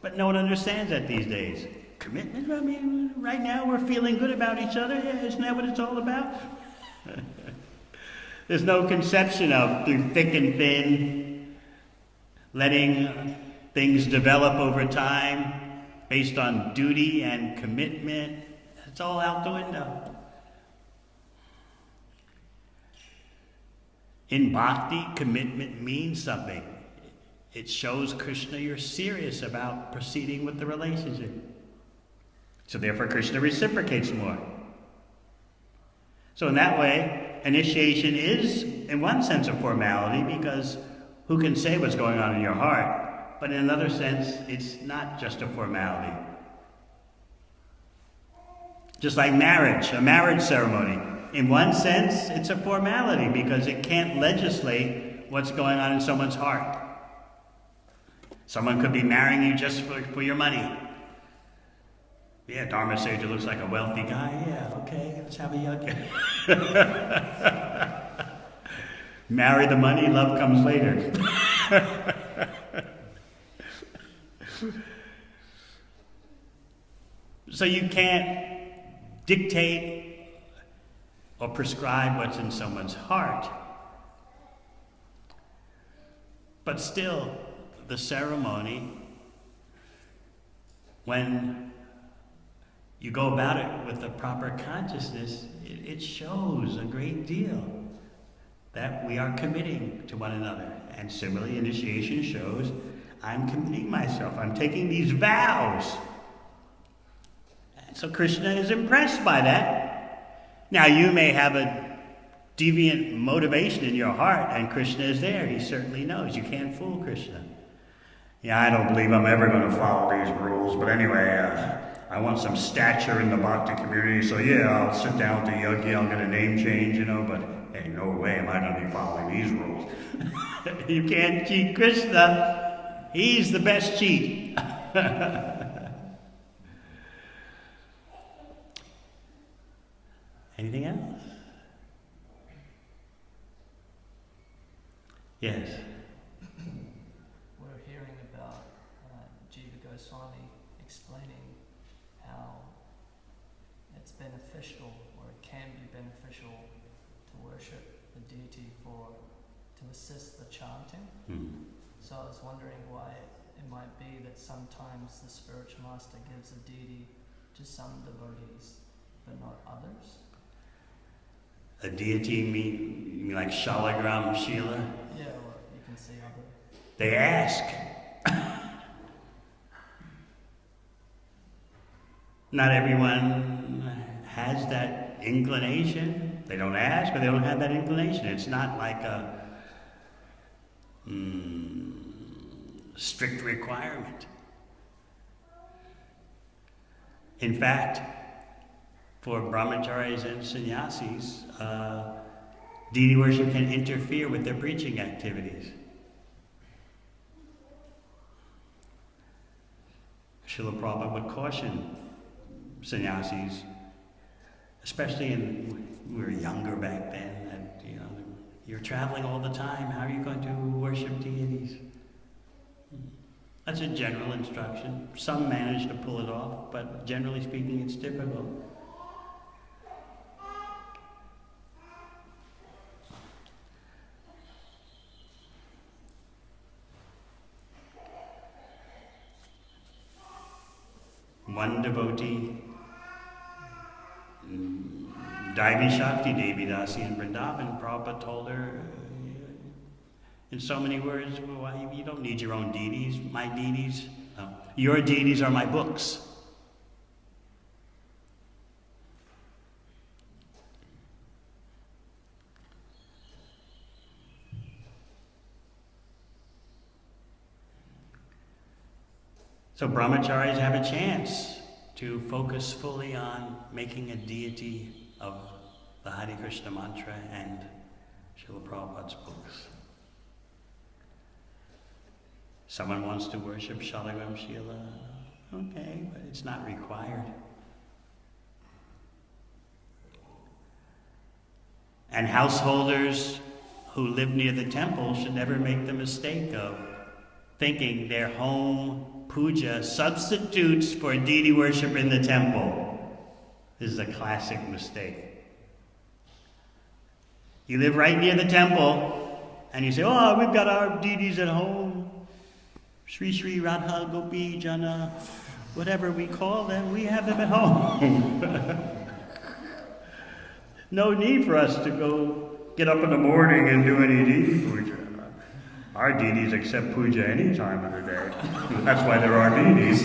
But no one understands that these days. Commitment? I mean, right now we're feeling good about each other. Yeah, isn't that what it's all about? There's no conception of through thick and thin, letting things develop over time based on duty and commitment. It's all out the window. In bhakti, commitment means something. It shows Krishna you're serious about proceeding with the relationship. So therefore Krishna reciprocates more. So in that way, initiation is, in one sense, a formality because who can say what's going on in your heart? But in another sense, it's not just a formality. Just like marriage, a marriage ceremony. In one sense, it's a formality because it can't legislate what's going on in someone's heart. Someone could be marrying you just for your money. Yeah, Dharma Sage looks like a wealthy guy. Yeah, okay, let's have a yug. Marry the money, love comes later. So you can't dictate or prescribe what's in someone's heart. But still, the ceremony, when you go about it with the proper consciousness, it shows a great deal that we are committing to one another. And similarly, initiation shows I'm committing myself. I'm taking these vows. And so Krishna is impressed by that. Now, you may have a deviant motivation in your heart, and Krishna is there. He certainly knows. You can't fool Krishna. Yeah, I don't believe I'm ever going to follow these rules, but anyway, I want some stature in the bhakti community, so yeah, I'll sit down with the yogi, I'll get a name change, but hey, no way am I going to be following these rules. You can't cheat Krishna. He's the best cheat. Anything else? Yes. We're hearing about Jiva Goswami explaining how it's beneficial, or it can be beneficial, to worship the deity to assist the chanting. Mm-hmm. So I was wondering why it might be that sometimes the spiritual master gives a deity to some devotees, but not others. A deity, you mean like Shalagram Shila? Yeah, or you can say other. They ask. Not everyone has that inclination. They don't ask, or they don't have that inclination. It's not like a strict requirement. In fact, for brahmacharis and sannyasis, deity worship can interfere with their preaching activities. Srila Prabhupada would caution sannyasis, especially when we were younger back then, that you're traveling all the time. How are you going to worship deities? That's a general instruction. Some manage to pull it off, but generally speaking, it's difficult. One devotee, Devi Shakti Devi Dasi in Vrindavan, Prabhupada told her in so many words, well, you don't need your own deities. My deities, your deities are my books. So brahmacharis have a chance to focus fully on making a deity of the Hare Krishna mantra and Srila Prabhupada's books. Someone wants to worship Shalagram Shila, okay, but it's not required. And householders who live near the temple should never make the mistake of thinking their home puja substitutes for deity worship in the temple. This is a classic mistake. You live right near the temple, and you say, oh, we've got our deities at home. Sri Sri Radha Gopi Jana, whatever we call them, we have them at home. No need for us to go get up in the morning and do any deity puja. Our deities accept puja any time of the day. That's why there are deities.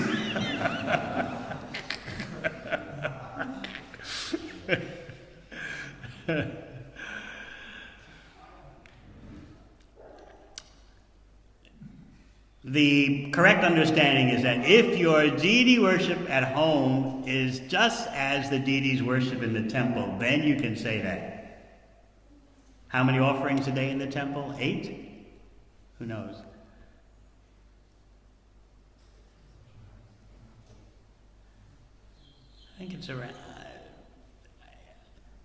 The The correct understanding is that if your deity worship at home is just as the deities worship in the temple, then you can say that. How many offerings a day in the temple? 8? Who knows? I think it's around,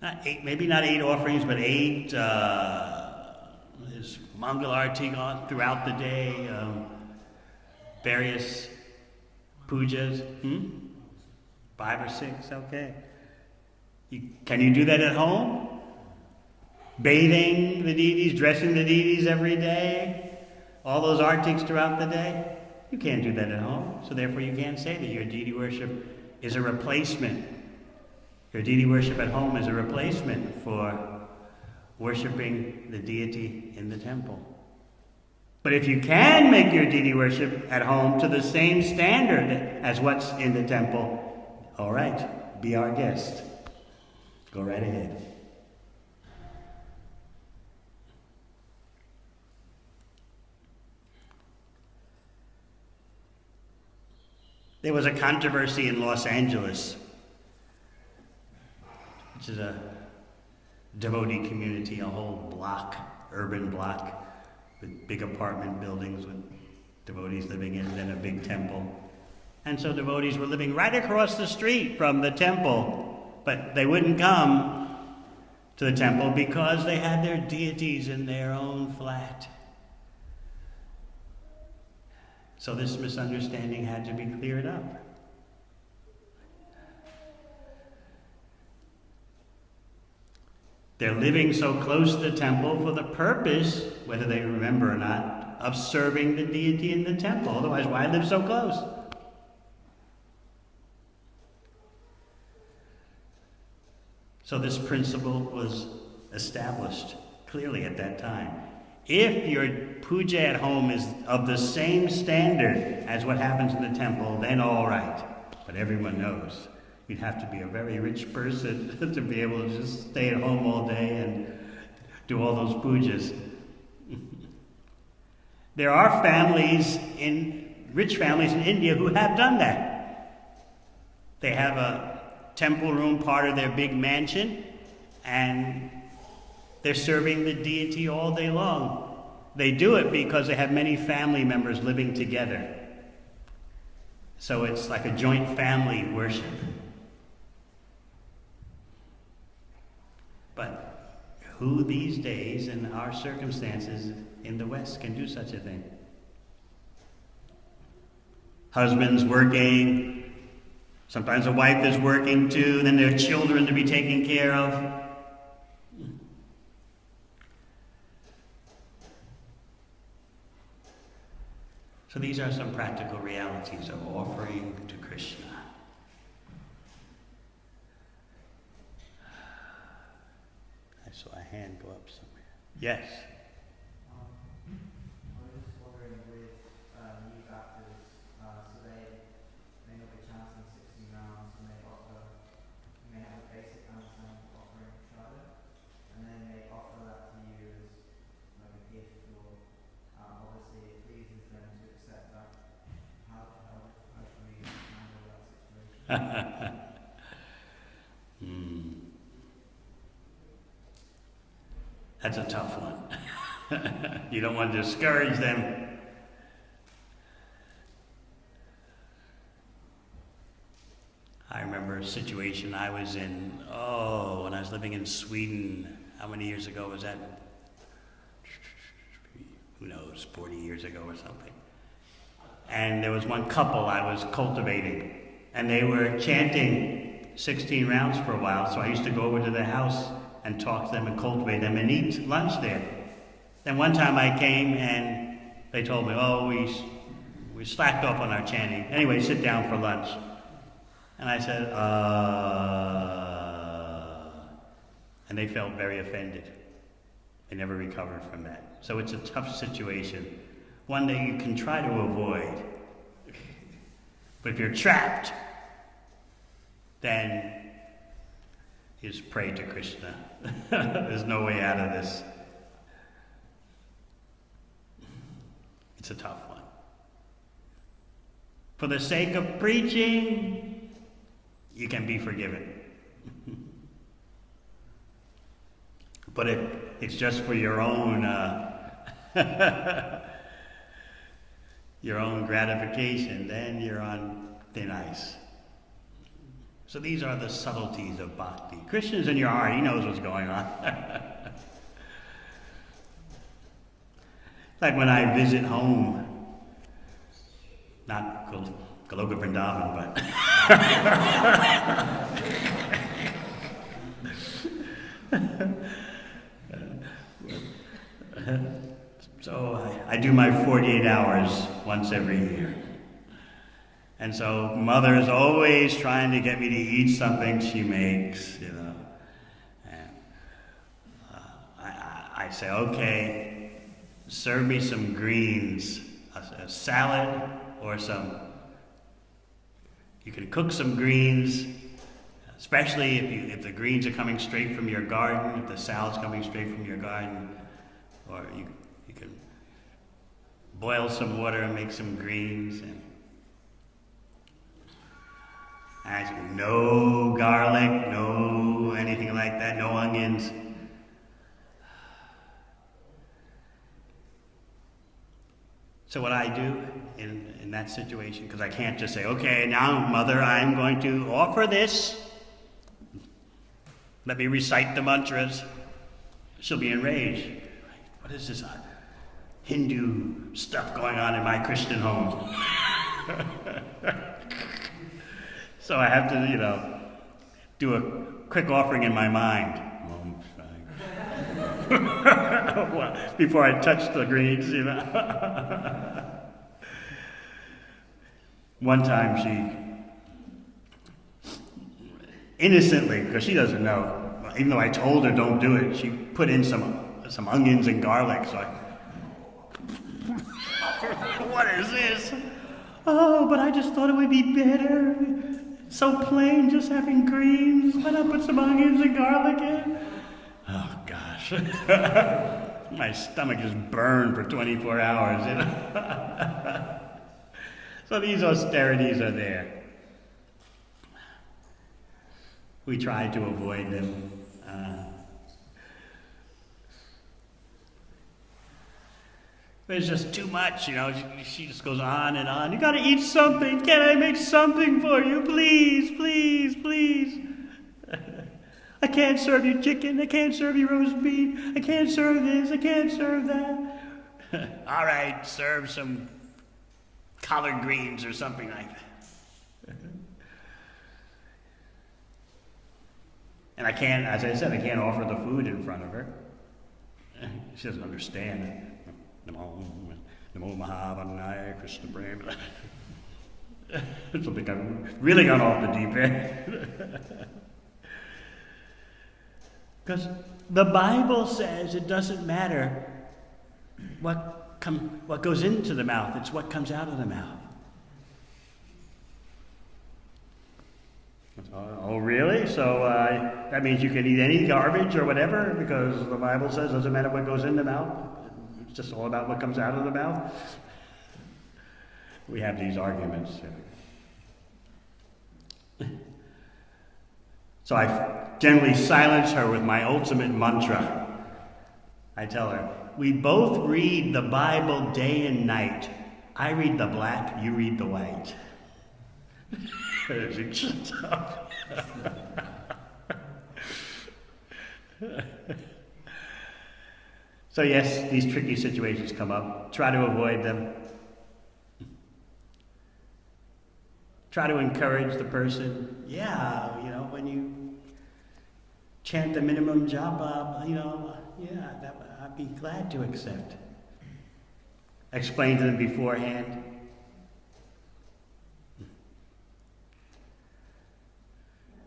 not 8, maybe not 8 offerings, but 8. There's Mangal Arati on throughout the day. Various pujas. 5 or 6, okay. Can you do that at home? Bathing the deities, dressing the deities every day? All those artics throughout the day? You can't do that at home. So therefore you can't say that your deity worship is a replacement. Your deity worship at home is a replacement for worshiping the deity in the temple. But if you can make your deity worship at home to the same standard as what's in the temple, all right, be our guest. Go right ahead. There was a controversy in Los Angeles, which is a devotee community, a whole block, urban block, with big apartment buildings with devotees living in, then a big temple. And so devotees were living right across the street from the temple, but they wouldn't come to the temple because they had their deities in their own flat. So this misunderstanding had to be cleared up. They're living so close to the temple for the purpose, whether they remember or not, of serving the deity in the temple. Otherwise, why live so close? So this principle was established clearly at that time. If your puja at home is of the same standard as what happens in the temple, then all right. But everyone knows you'd have to be a very rich person to be able to just stay at home all day and do all those pujas. There are rich families in India who have done that. They have a temple room part of their big mansion, and they're serving the deity all day long. They do it because they have many family members living together. So it's like a joint family worship. But who these days in our circumstances in the West can do such a thing? Husband's working, sometimes a wife is working too, then there are children to be taken care of. So these are some practical realities of offering to Krishna. I saw a hand go up somewhere. Yes. I was just wondering with new Baptists, so they may not be chanting 16 rounds, and they may have a basic understanding of offering prasada, and then they offer that to you as like a gift, or obviously it pleases them to accept that. How should we handle that situation? That's a tough one. You don't want to discourage them. I remember a situation I was in, when I was living in Sweden. How many years ago was that? Who knows, 40 years ago or something. And there was one couple I was cultivating, and they were chanting 16 rounds for a while, so I used to go over to their house and talk to them and cultivate them and eat lunch there. Then one time I came and they told me, we slacked off on our chanting. Anyway, sit down for lunch. And I said, and they felt very offended. They never recovered from that. So it's a tough situation. One that you can try to avoid. But if you're trapped, then you just pray to Krishna. There's no way out of this. It's a tough one. for the sake of preaching, you can be forgiven. But if it's just for your own your own gratification, then you're on thin ice. So these are the subtleties of bhakti. Krishna's in your heart. He knows what's going on. Like when I visit home, not Goloka Vrindavan, but so I do my 48 hours once every year. And so Mother is always trying to get me to eat something she makes, you know. And I say, okay, serve me some greens, a salad or you can cook some greens, especially if the greens are coming straight from your garden, if the salad's coming straight from your garden, or you can boil some water and make some greens. And I say, no garlic, no anything like that, no onions. So what I do in that situation, because I can't just say, okay, now Mother, I'm going to offer this. Let me recite the mantras. She'll be enraged. What is this Hindu stuff going on in my Christian home? So I have to, do a quick offering in my mind. Before I touch the greens, One time she, innocently, because she doesn't know, even though I told her don't do it, she put in some onions and garlic, so what is this? Oh, but I just thought it would be better. So plain, just having greens. Why not put some onions and garlic in? Oh, gosh. My stomach just burned for 24 hours. So these austerities are there. We try to avoid them. But it's just too much, She just goes on and on. You got to eat something. Can I make something for you? Please, please, please. I can't serve you chicken. I can't serve you roast beef. I can't serve this. I can't serve that. All right, serve some collard greens or something like that. And I can't, as I said, I can't offer the food in front of her. She doesn't understand. Namo Mahavanaya Krishna Prema. Something I've really gone off the deep end. Because the Bible says it doesn't matter what goes into the mouth, it's what comes out of the mouth. Oh, really? So that means you can eat any garbage or whatever because the Bible says it doesn't matter what goes in the mouth. It's just all about what comes out of the mouth. We have these arguments. So I generally silence her with my ultimate mantra. I tell her, we both read the Bible day and night. I read the black, you read the white. So yes, these tricky situations come up. Try to avoid them. Try to encourage the person. Yeah, when you chant the minimum japa, I'd be glad to accept. Explain to them beforehand.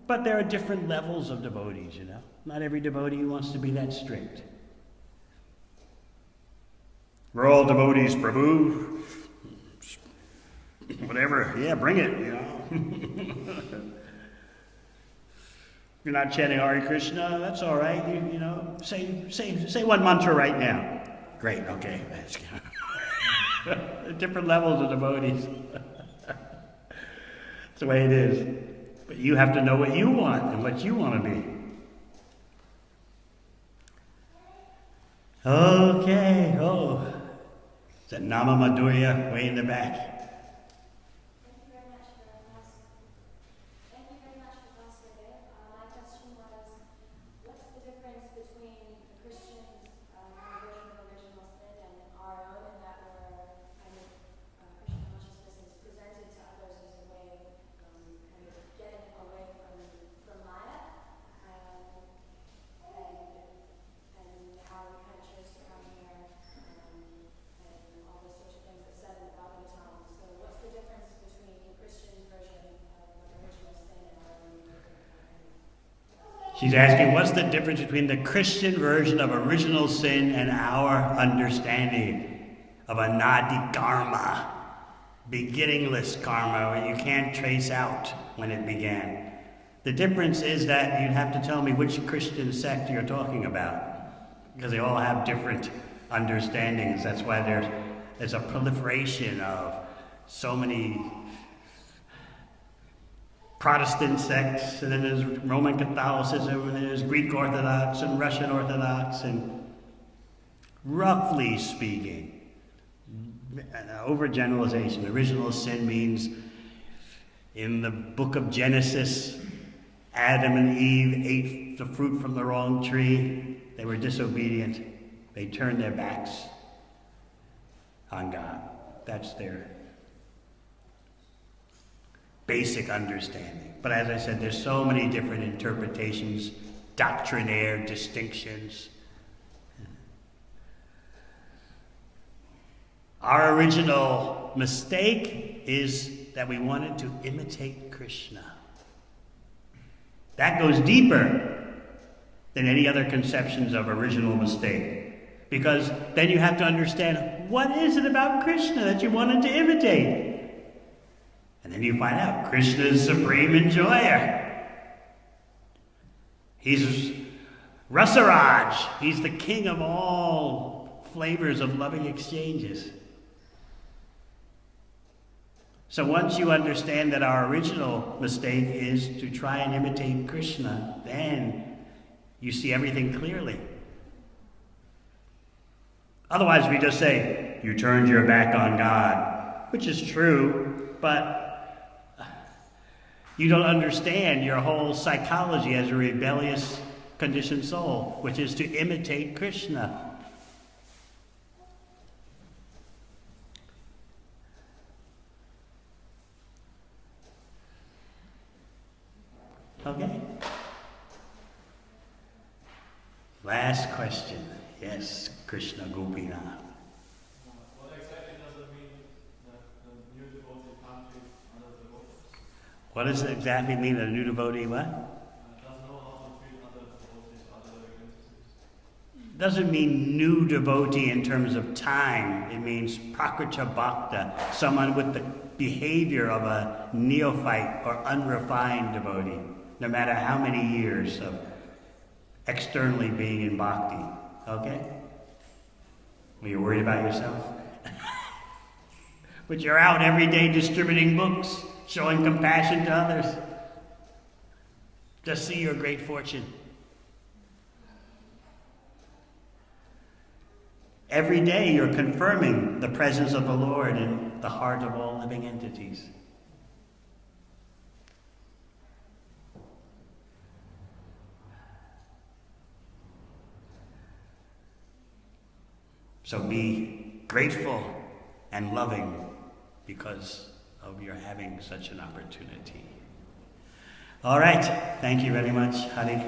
But there are different levels of devotees, Not every devotee wants to be that strict. We're all devotees, Prabhu. Whatever, yeah, bring it, You're not chanting Hare Krishna, that's all right. Say one mantra right now. Great, okay. Different levels of devotees. It's the way it is. But you have to know what you want and what you want to be. Okay. Oh. Is that Nama Madhurya way in the back? She's asking, what's the difference between the Christian version of original sin and our understanding of anadi karma, beginningless karma, where you can't trace out when it began? The difference is that you'd have to tell me which Christian sect you're talking about, because they all have different understandings. That's why there's a proliferation of so many Protestant sects, and then there's Roman Catholicism, and there's Greek Orthodox and Russian Orthodox, and roughly speaking, overgeneralization. Original sin means in the book of Genesis, Adam and Eve ate the fruit from the wrong tree. They were disobedient. They turned their backs on God. That's their basic understanding. But as I said, there's so many different interpretations, doctrinaire distinctions. Our original mistake is that we wanted to imitate Krishna. That goes deeper than any other conceptions of original mistake. Because then you have to understand, what is it about Krishna that you wanted to imitate? And then you find out Krishna is supreme enjoyer. He's Rasaraj. He's the king of all flavors of loving exchanges. So once you understand that our original mistake is to try and imitate Krishna, then you see everything clearly. Otherwise we just say, you turned your back on God, which is true, but you don't understand your whole psychology as a rebellious, conditioned soul, which is to imitate Krishna. Okay? Last question. Yes, Krishna Gopinath. What exactly does it mean that the new devotee can't treat other devotees? What does it exactly mean that a new devotee what? Doesn't know how to treat other devotees, other living entities. Doesn't mean new devotee in terms of time. It means prakrita bhakta, someone with the behavior of a neophyte or unrefined devotee, no matter how many years of externally being in bhakti. Okay? Well, you're worried about yourself? But you're out every day distributing books, showing compassion to others. Just see your great fortune. Every day you're confirming the presence of the Lord in the heart of all living entities. So be grateful and loving because of your having such an opportunity. All right. Thank you very much. Hare Krishna.